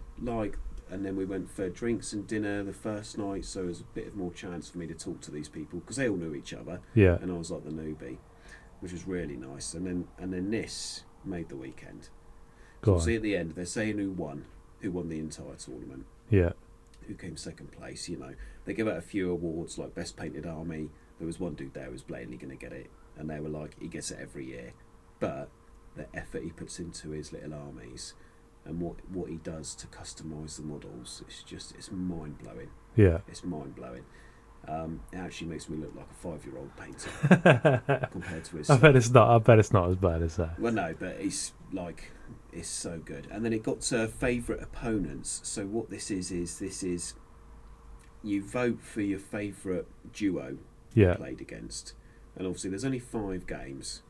and then we went for drinks and dinner the first night, so there was a bit of more chance for me to talk to these people because they all knew each other. Yeah. And I was like the newbie, which was really nice. And then this made the weekend. So see at the end, they're saying who won the entire tournament. Yeah. Who came second place? They give out a few awards like best painted army. There was one dude there who was blatantly going to get it, and they were like, he gets it every year, but the effort he puts into his little armies and what he does to customise the models, it's mind blowing. Yeah. It's mind blowing. It actually makes me look like a 5-year-old painter compared to his. I bet it's not as bad as that. Well, no, but it's so good. And then it got to favourite opponents. So what this is you vote for your favourite duo you played against, and obviously there's only 5 games,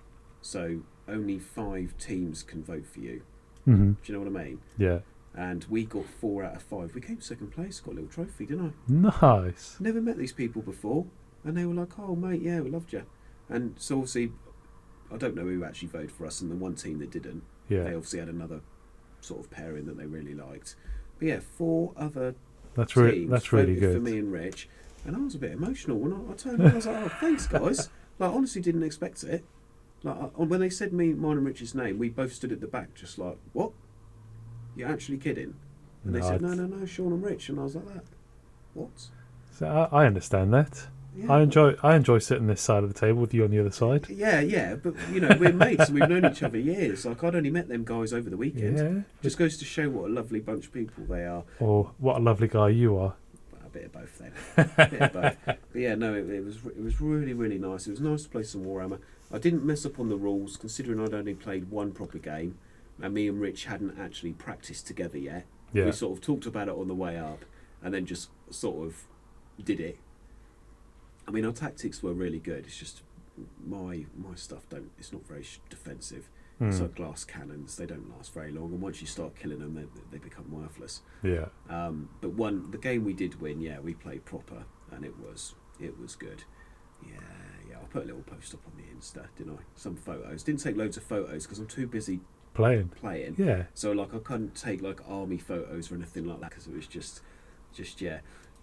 so only 5 teams can vote for you. Mm-hmm. Do you know what I mean? Yeah. And we got 4 out of 5. We came second place, got a little trophy, didn't I? Nice. Never met these people before, and they were like, "Oh mate, yeah, we loved you." And so obviously, I don't know who actually voted for us, and the one team that didn't, Yeah. they obviously had another sort of pairing that they really liked. But yeah, 4 other That's teams really voted good for me and Rich, and I was a bit emotional when I turned around. I was like, "Oh, thanks, guys." Like, honestly, didn't expect it. Like, when they said mine and Rich's name, we both stood at the back, just like, "What? You're actually kidding?" And they said, "No, Shaun and Rich," and I was like, "That? What?" So I understand that. Yeah. I enjoy sitting this side of the table with you on the other side. Yeah, but we're mates and we've known each other years. Like, I'd only met them guys over the weekend. Yeah. Just goes to show what a lovely bunch of people they are. Or what a lovely guy you are. A bit of both then. A bit of both. But yeah, no, it was really, really nice. It was nice to play some Warhammer. I didn't mess up on the rules, considering I'd only played one proper game, and me and Rich hadn't actually practiced together yet. Yeah. We sort of talked about it on the way up, and then just sort of did it. I mean, our tactics were really good. It's just my stuff it's not very defensive. It's like glass cannons. They don't last very long, and once you start killing them, they become worthless. Yeah. But the game we did win, we played proper, and it was good. Yeah. I put a little post up on the Insta, didn't I? Some photos. Didn't take loads of photos because I'm too busy Playing. Yeah. So like I couldn't take like army photos or anything like that because it was just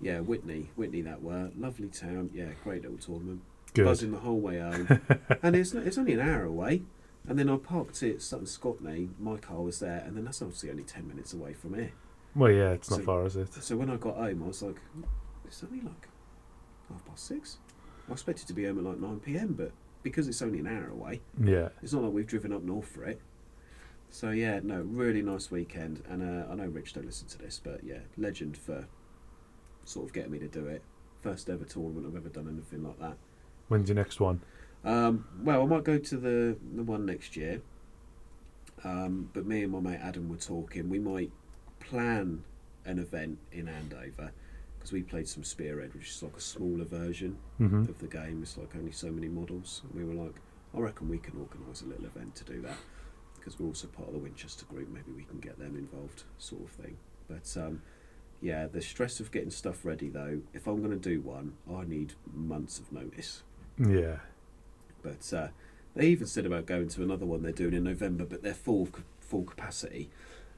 Whitney that were lovely town. Yeah, great little tournament. Good. Buzzing the whole way home, and it's only an hour away. And then I parked at Sutton Scotney. My car was there, and then that's obviously only 10 minutes away from here. Well, yeah, it's not far, is it? So when I got home, I was like, it's only like 6:30. I expected to be home at like 9 p.m, but because it's only an hour away, Yeah. it's not like we've driven up north for it. So yeah, no, really nice weekend. And I know Rich don't listen to this, but yeah, legend for sort of getting me to do it. First ever tournament I've ever done anything like that. When's your next one? Well, I might go to the one next year. But me and my mate Adam were talking. We might plan an event in Andover because we played some Spearhead, which is like a smaller version of the game. It's like only so many models. And we were like, I reckon we can organise a little event to do that because we're also part of the Winchester group. Maybe we can get them involved, sort of thing. But yeah, the stress of getting stuff ready though. If I'm going to do one, I need months of notice. Yeah. But they even said about going to another one they're doing in November, but they're full capacity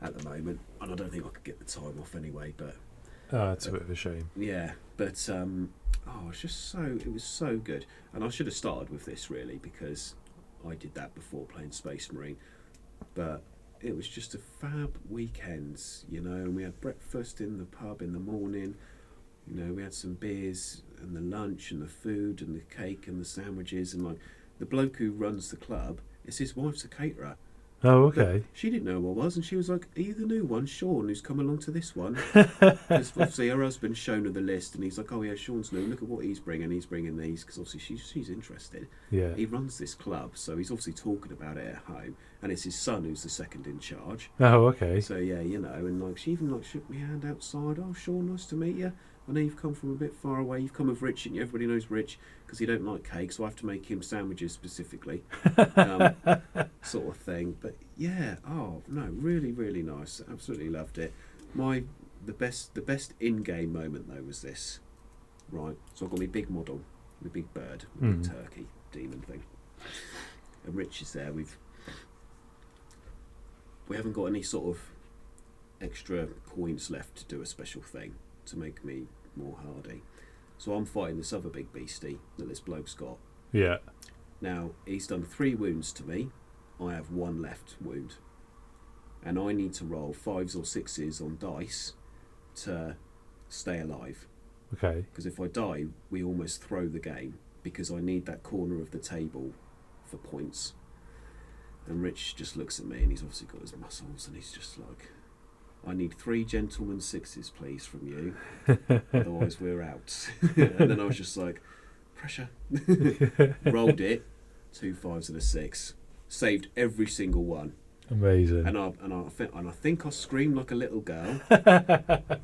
at the moment, and I don't think I could get the time off anyway. But it's a bit of a shame. yeah, but it was so good, and I should have started with this really because I did that before playing Space Marine, but it was just a fab weekend, and we had breakfast in the pub in the morning. We had some beers and the lunch and the food and the cake and the sandwiches, and like the bloke who runs the club, it's his wife's a caterer. Oh, okay. But she didn't know who I was, and she was like, "Are you the new one, Shaun, who's come along to this one?" Because obviously her husband's shown her the list, and he's like, "Oh yeah, Shaun's new. Look at what he's bringing. He's bringing these because obviously she's interested." Yeah. He runs this club, so he's obviously talking about it at home. and it's his son who's the second in charge. Oh, okay. So yeah, you know, and like she even like shook my hand outside. Oh, Sean, nice to meet you. I know you've come from a bit far away. You've come with Rich, and everybody knows Rich because he don't like cake, so I have to make him sandwiches specifically, sort of thing. But yeah, oh no, really, really nice. Absolutely loved it. The best in-game moment though was this. Right, so I've got my big model, my big bird, my big turkey demon thing, and Rich is there. We haven't got any sort of extra points left to do a special thing to make me more hardy. So I'm fighting this other big beastie that this bloke's got. Yeah. Now, he's done 3 wounds to me. I have 1 left wound. And I need to roll 5s or 6s on dice to stay alive. Okay. Because if I die, we almost throw the game because I need that corner of the table for points. And Rich just looks at me and he's obviously got his muscles and he's just like, I need 3 gentlemen 6s, please, from you. Otherwise, we're out. And then I was just like, pressure. Rolled it, 2 5s and a 6. Saved every single one. Amazing. And I think I screamed like a little girl.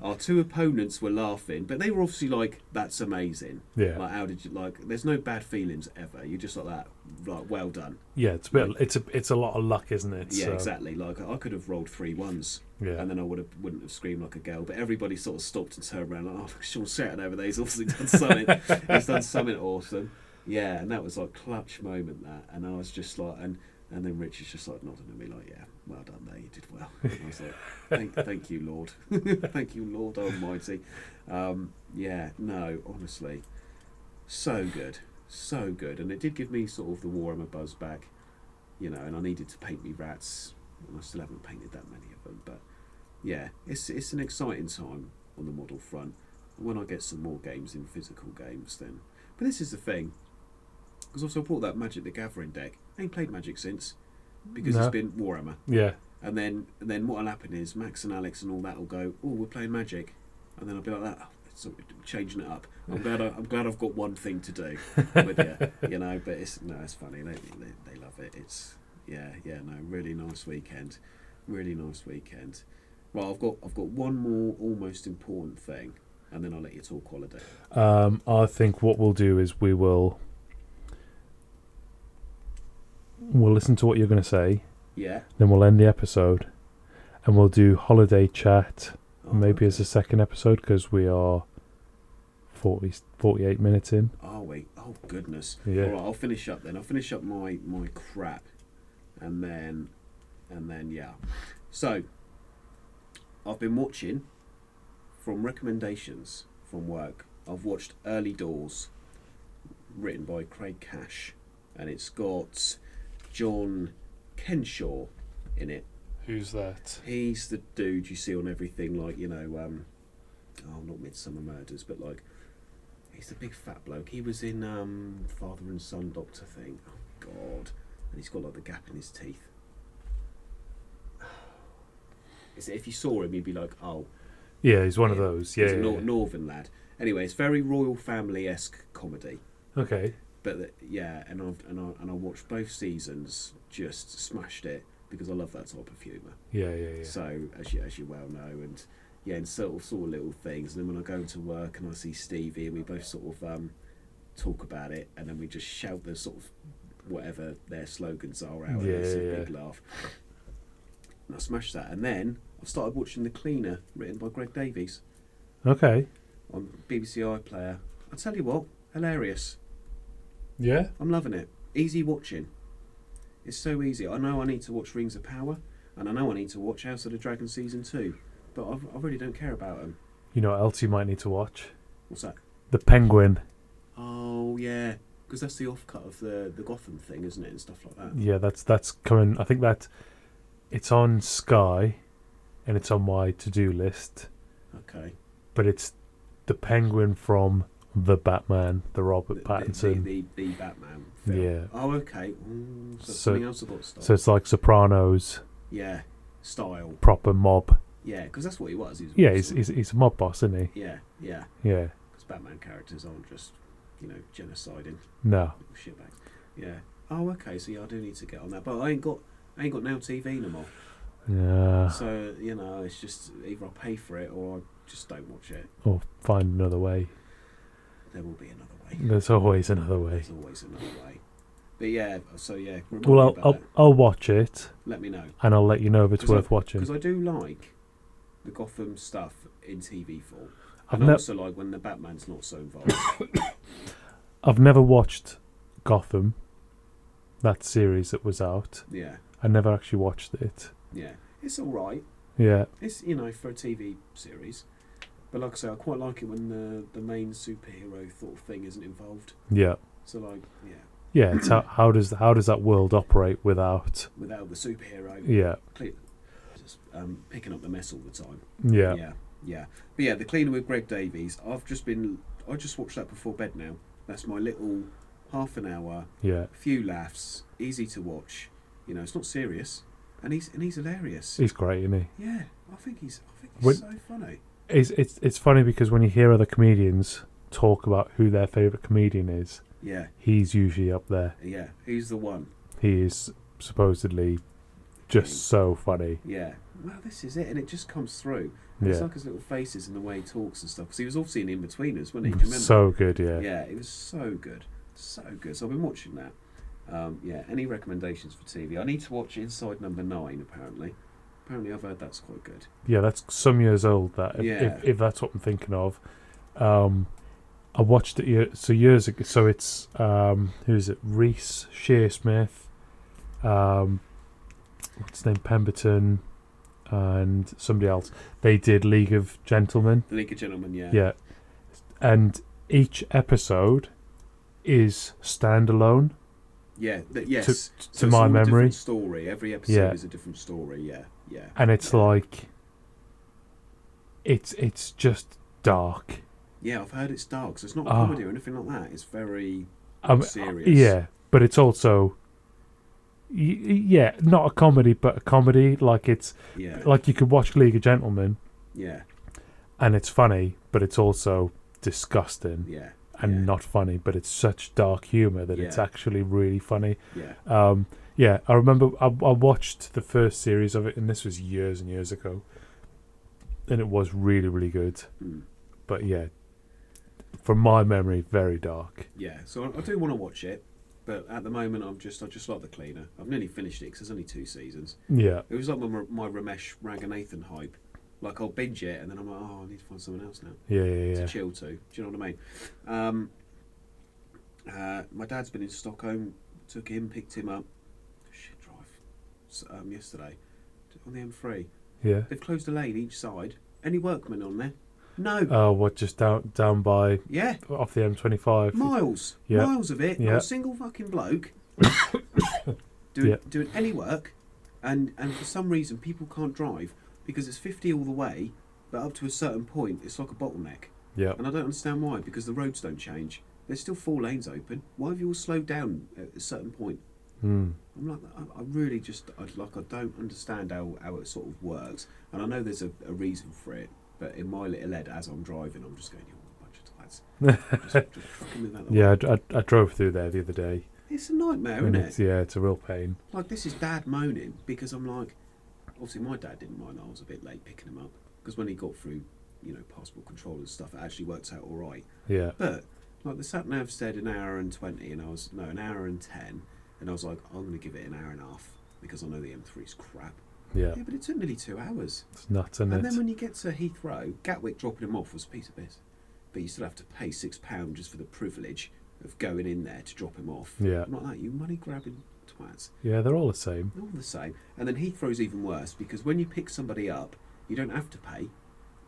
Our 2 opponents were laughing, but they were obviously like, "That's amazing." Yeah. Like, how did you like? There's no bad feelings ever. You're just like that. Like, well done. Yeah, it's a bit. It's a lot of luck, isn't it? Yeah, so. exactly. Like I could have rolled 3 1s. Yeah. And then I wouldn't have screamed like a girl. But everybody sort of stopped and turned around like, "Oh, Sean shouting over there. He's obviously done something. He's done something awesome." Yeah, and that was like clutch moment that. And I was just like, and then Rich is just like nodding at me like, "Yeah, well done there. You did well." And I was like, "Thank you, Lord. Thank you, Lord Almighty." Yeah, no, honestly, so good, so good. And it did give me sort of the Warhammer buzz back, you know. And I needed to paint me rats, and I still haven't painted that many of them. But yeah, it's an exciting time on the model front. And when I get some more games in physical games, then. But this is the thing, because also I bought that Magic the Gathering deck. I ain't played Magic since, because it's been Warhammer. Yeah. And then what'll happen is Max and Alex and all that will go, "Oh, we're playing Magic," and then I'll be like that. Oh, it's changing it up. I'm glad I've got one thing to do with you know. But it's funny. They love it. It's yeah, no, really nice weekend. Really nice weekend. Right, I've got one more almost important thing, and then I'll let you talk holiday. I think what we'll do is we'll listen to what you're going to say. Yeah. Then we'll end the episode, and we'll do holiday chat maybe as a second episode because we are 48 minutes in. Are we? Oh goodness. Yeah. All right, I'll finish up then. I'll finish up my crap, and then yeah. So I've been watching from recommendations from work. I've watched Early Doors, written by Craig Cash, and it's got John Kenshaw in it. Who's that? He's the dude you see on everything, like, you know, not Midsummer Murders, but like, he's the big fat bloke. He was in Father and Son Doctor thing. Oh God, and he's got like the gap in his teeth. If you saw him, you'd be like, oh, Yeah, he's one of those. Yeah, he's a northern lad. Anyway, it's very royal family-esque comedy. Okay. But and I watched both seasons. Just smashed it because I love that type of humour. Yeah. So as you well know, and sort of little things. And then when I go to work and I see Stevie, and we both sort of talk about it, and then we just shout the sort of whatever their slogans are out, and it's a big laugh. And I smashed that, and then I started watching The Cleaner, written by Greg Davies. Okay. On BBC iPlayer. I tell you what, hilarious. Yeah. I'm loving it. Easy watching. It's so easy. I know I need to watch Rings of Power, and I know I need to watch House of the Dragon Season 2, but I really don't care about them. You know what else you might need to watch? What's that? The Penguin. Oh, yeah. Because that's the offcut of the Gotham thing, isn't it, and stuff like that. Yeah, that's coming. I think that it's on Sky, and it's on my to-do list. Okay. But it's the Penguin from The Batman, the Robert Pattinson. The Batman film. Yeah. Oh, okay. So something else I've got to start. So it's like Sopranos. Yeah. Style. Proper mob. Yeah, because that's what he was. He's a mob boss, isn't he? Yeah. Yeah. Because Batman characters aren't just, genociding. No. Shitbags. Yeah. Oh, okay. So yeah, I do need to get on that, but I ain't got I ain't got Now TV no more. Yeah. So, you know, it's just either I pay for it or I just don't watch it. Or find another way. There will be another way. There's always another way. There's always another way. But yeah, so yeah. Well, I'll watch it. Let me know. And I'll let you know if it's worth watching. Because I do like the Gotham stuff in TV form. I also like when the Batman's not so involved. I've never watched Gotham, that series that was out. Yeah. I never actually watched it. Yeah. It's alright. Yeah. It's, you know, for a TV series. But like I say, I quite like it when the main superhero sort of thing isn't involved. Yeah. So like, yeah. Yeah, it's how does that world operate without the superhero? Yeah. Just picking up the mess all the time. Yeah. Yeah. Yeah. But yeah, The Cleaner with Greg Davies. I just watched that before bed now. That's my little half an hour. Yeah. A few laughs, easy to watch. You know, it's not serious, and he's hilarious. He's great, isn't he? Yeah, I think he's so funny. It's funny because when you hear other comedians talk about who their favourite comedian is, yeah, he's usually up there. Yeah, he's the one. He is supposedly just so funny. Yeah, well, this is it, and it just comes through. Yeah. It's like his little faces and the way he talks and stuff. Because he was obviously in Inbetweeners, wasn't he? Do you remember? So good, yeah. Yeah, it was so good, so good. So I've been watching that. Yeah, any recommendations for TV? I need to watch Inside Number 9. Apparently, I've heard that's quite good. Yeah, that's some years old. That if that's what I'm thinking of. I watched it years ago. So it's who is it? Reese Shearsmith, what's his name? Pemberton, and somebody else. They did League of Gentlemen. The League of Gentlemen, yeah. Yeah, and each episode is standalone. Yeah, yes. To my memory, a different story. Every episode is a different story. Yeah, yeah. And it's like, it's just dark. Yeah, I've heard it's dark. So it's not a comedy or anything like that. It's very serious. Yeah, but it's also, not a comedy, but a comedy. Like it's, like you could watch League of Gentlemen. Yeah. And it's funny, but it's also disgusting. Yeah. And not funny, but it's such dark humour that it's actually really funny. Yeah. I remember I watched the first series of it, and this was years and years ago, and it was really, really good. But yeah, from my memory, very dark. Yeah, so I do want to watch it, but at the moment I just like The Cleaner. I've nearly finished it because there's only 2 seasons. Yeah. It was like my Ramesh Ranganathan hype. Like, I'll binge it, and then I'm like, I need to find someone else now. Yeah. To chill to. Do you know what I mean? My dad's been in Stockholm, picked him up. Shit drive. Yesterday. On the M3. Yeah. They've closed a lane each side. Any workmen on there? No. Oh, what, just down by... Yeah. Off the M25? Miles. Yeah. Miles of it. Not a single fucking bloke doing any work. And for some reason, people can't drive. Because it's 50 all the way, but up to a certain point, it's like a bottleneck. Yeah. And I don't understand why, because the roads don't change. There's still 4 lanes open. Why have you all slowed down at a certain point? I'm like, I really just, I don't understand how it sort of works. And I know there's a reason for it, but in my little head, as I'm driving, I'm just going, you're a bunch of twats. just fucking move out the way. I drove through there the other day. It's a nightmare, isn't it? Yeah, it's a real pain. Like, this is Dad moaning, because I'm like, obviously, my dad didn't mind. I was a bit late picking him up because when he got through, passport control and stuff, it actually worked out all right. Yeah. But like the sat nav said an hour and 20, and an hour and 10, and I was like, I'm going to give it an hour and a half because I know the M3's crap. Yeah. Yeah, but it took nearly 2 hours. It's nuts, isn't it? And then when you get to Heathrow, Gatwick dropping him off was a piece of piss, but you still have to pay £6 just for the privilege of going in there to drop him off. Yeah. I'm like that. You money grabbing twats. Yeah, they're all the same. They're all the same. And then Heathrow's even worse because when you pick somebody up, you don't have to pay,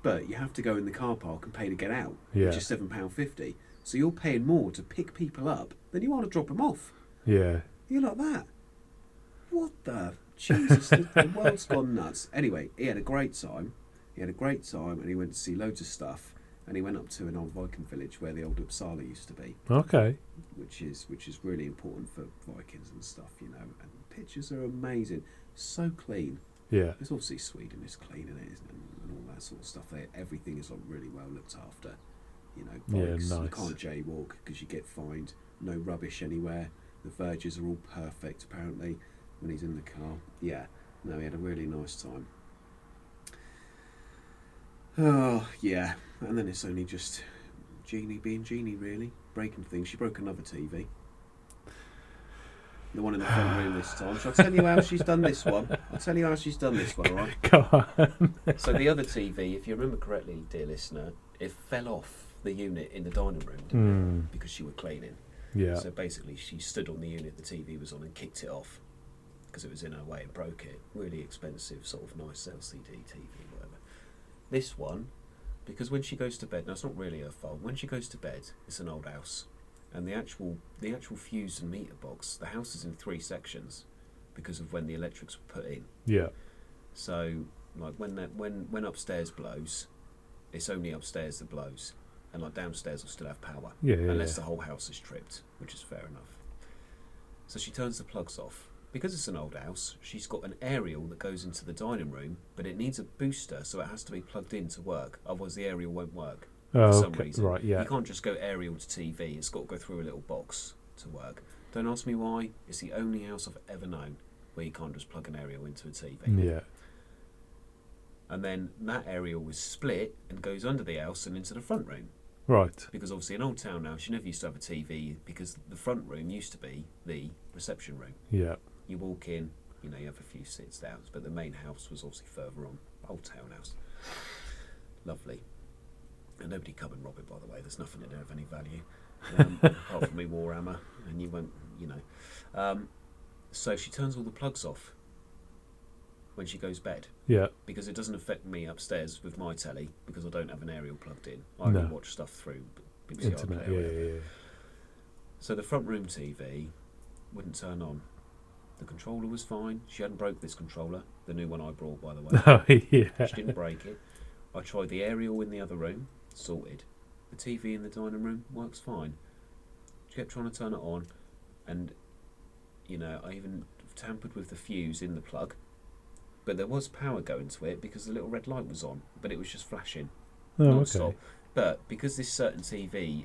but you have to go in the car park and pay to get out, which is £7.50. So you're paying more to pick people up than you are to drop them off. Yeah. You're like that. What the? Jesus, the world's gone nuts. Anyway, he had a great time. And he went to see loads of stuff. And he went up to an old Viking village where the old Uppsala used to be. Okay. Which is really important for Vikings and stuff, And the pictures are amazing. So clean. Yeah. It's obviously Sweden is clean in it, isn't it? And all that sort of stuff. Everything is really well looked after. Bikes, nice. You can't jaywalk because you get fined. No rubbish anywhere. The verges are all perfect, apparently. when he's in the car. Yeah, no, he had a really nice time. Oh, yeah, and then it's only just Jeannie being Jeannie, really, breaking things. She broke another TV. The one in the front room this time. Shall I tell you how she's done this one? I'll tell you how she's done this one, alright? Go on. So the other TV, if you remember correctly, dear listener, it fell off the unit in the dining room, didn't it? Because she was cleaning. Yeah. So basically she stood on the unit the TV was on and kicked it off because it was in her way and broke it. Really expensive, sort of nice LCD TV, whatever. This one, because when she goes to bed, now it's not really her fault, when she goes to bed, it's an old house. And the actual fuse and meter box, the house is in 3 sections because of when the electrics were put in. Yeah. So like when upstairs blows, it's only upstairs that blows, and like downstairs will still have power. Yeah. Unless the whole house is tripped, which is fair enough. So she turns the plugs off. Because it's an old house, she's got an aerial that goes into the dining room, but it needs a booster, so it has to be plugged in to work. Otherwise the aerial won't work. For some reason. Right, yeah. You can't just go aerial to TV. It's got to go through a little box to work. Don't ask me why. It's the only house I've ever known where you can't just plug an aerial into a TV. Yeah. And then that aerial was split and goes under the house and into the front room. Right. Because obviously in Old Town now, she never used to have a TV because the front room used to be the reception room. Yeah. You walk in, you know, you have a few sits down, but the main house was obviously further on. Old Town house. Lovely. And nobody come and rob it, by the way. There's nothing in there of any value, apart from me wuhrama, and you won't, you know. So she turns all the plugs off when she goes to bed. Yeah. Because it doesn't affect me upstairs with my telly, because I don't have an aerial plugged in. I only watch stuff through BBC Internet. iPlayer. So the front room TV wouldn't turn on. The controller was fine. She hadn't broke this controller, the new one I brought, by the way. Oh, yeah. She didn't break it. I tried the aerial in the other room, sorted. The TV in the dining room works fine. She kept trying to turn it on, and you know, I even tampered with the fuse in the plug, but there was power going to it because the little red light was on, but it was just flashing non-stop. But because this certain TV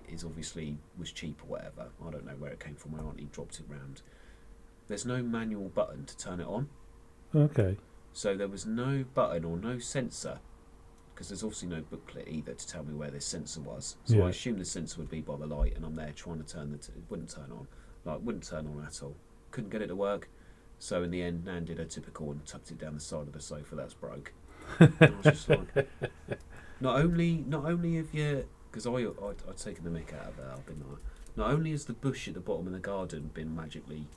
was cheap or whatever, I don't know where it came from. My auntie dropped it round. There's no manual button to turn it on. Okay. So there was no button or no sensor, because there's obviously no booklet either to tell me where this sensor was. So I assumed the sensor would be by the light, and I'm there trying to turn it wouldn't turn on. Like, wouldn't turn on at all. Couldn't get it to work. So in the end, Nan did her typical and tucked it down the side of the sofa. That's broke. And I was just like, not only have you, because I'd taken the mick out of her, not only has the bush at the bottom of the garden been magically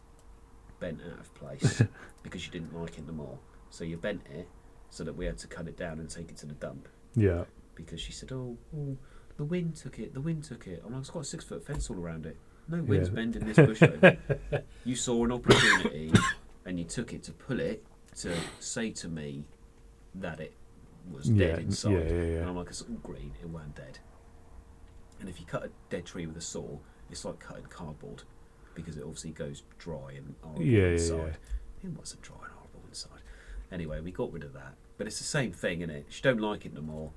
bent out of place because you didn't like it no more, so you bent it so that we had to cut it down and take it to the dump. Yeah. Because she said, oh, the wind took it. I'm like, it's got a 6-foot fence all around it. No wind's bending this bush over. You saw an opportunity and you took it to pull it to say to me that it was dead inside. And I'm like, it's all green, it weren't dead. And if you cut a dead tree with a saw, it's like cutting cardboard, because it obviously goes dry and horrible inside. It wasn't dry and horrible inside. Anyway, we got rid of that. But it's the same thing, isn't it? She don't like it no more.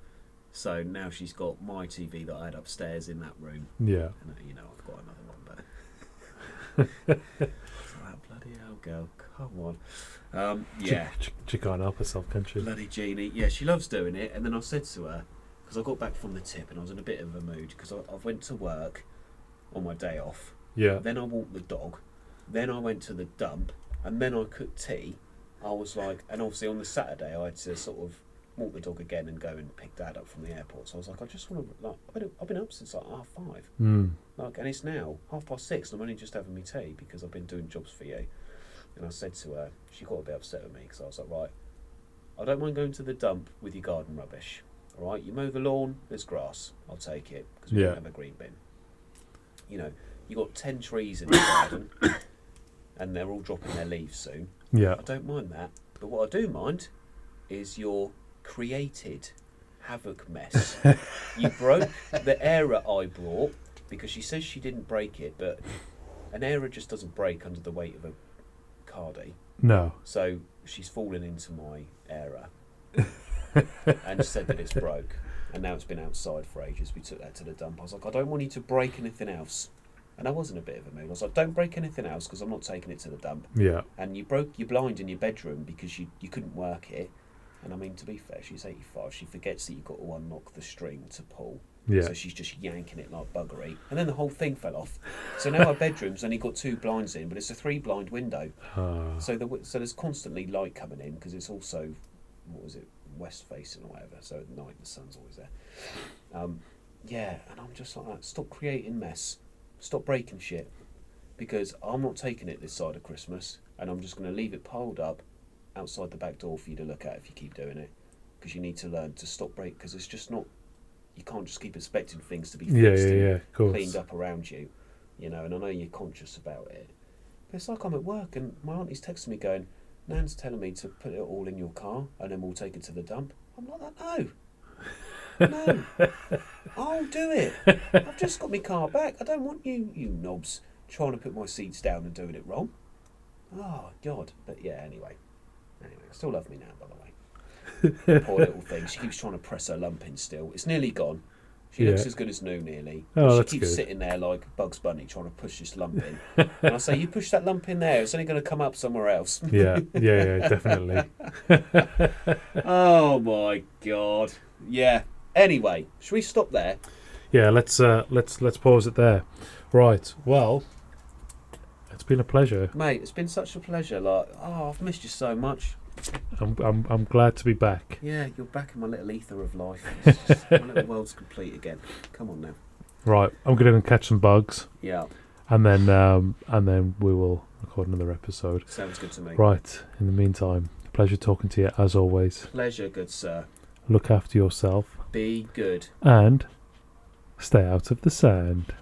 So now she's got my TV that I had upstairs in that room. Yeah. And you know, I've got another one, but that bloody hell girl, come on. She can't help herself, can she? Bloody Jeannie. Yeah, she loves doing it. And then I said to her, because I got back from the tip and I was in a bit of a mood, because I went to work on my day off. Yeah. Then I walked the dog. Then I went to the dump, and then I cooked tea. I was like, and obviously on the Saturday I had to sort of walk the dog again and go and pick Dad up from the airport. So I was like, I just want to, like, I've been up since like 5:30. Like, and it's now 6:30 and I'm only just having my tea because I've been doing jobs for you. And I said to her, she got a bit upset with me because I was like, right, I don't mind going to the dump with your garden rubbish. All right, you mow the lawn, there's grass, I'll take it because we don't have a green bin. You know, you got 10 trees in the garden and they're all dropping their leaves soon. Yeah. I don't mind that. But what I do mind is your created havoc mess. You broke the error I brought, because she says she didn't break it, but an error just doesn't break under the weight of a cardie. No. So she's fallen into my error and said that it's broke. And now it's been outside for ages. We took that to the dump. I was like, I don't want you to break anything else. And I was in a bit of a mood. I was like, don't break anything else because I'm not taking it to the dump. Yeah. And you broke your blind in your bedroom because you couldn't work it. And I mean, to be fair, she's 85. She forgets that you've got to unlock the string to pull. Yeah. So she's just yanking it like buggery. And then the whole thing fell off. So now our bedroom's only got 2 blinds in, but it's a 3-blind window. So there's constantly light coming in because it's also, west facing or whatever. So at night the sun's always there. Yeah, and I'm just like, stop creating mess. Stop breaking shit. Because I'm not taking it this side of Christmas. And I'm just going to leave it piled up outside the back door for you to look at if you keep doing it, because you need to learn to stop break, because it's just not, you can't just keep expecting things to be fixed and cleaned up around you, and I know you're conscious about it, but it's like I'm at work and my auntie's texting me going, Nan's telling me to put it all in your car and then we'll take it to the dump. I'm like, no, I'll do it. I've just got my car back. I don't want you knobs trying to put my seats down and doing it wrong. Oh God. But yeah, anyway, still love me now, by the way. Poor little thing. She keeps trying to press her lump in still. It's nearly gone. She looks as good as new, nearly. Oh, she keeps sitting there like Bugs Bunny trying to push this lump in. And I say, you push that lump in there, it's only going to come up somewhere else. Yeah, definitely. Oh my God. Yeah. Anyway, should we stop there? Yeah, let's pause it there. Right. Well, it's been a pleasure, mate. It's been such a pleasure. Like, I've missed you so much. I'm glad to be back. Yeah, you're back in my little ether of life. It's just, my little world's complete again. Come on now. Right, I'm going to catch some bugs. Yeah. And then we will record another episode. Sounds good to me. Right. In the meantime, pleasure talking to you as always. Pleasure, good sir. Look after yourself. Be good. And stay out of the sand.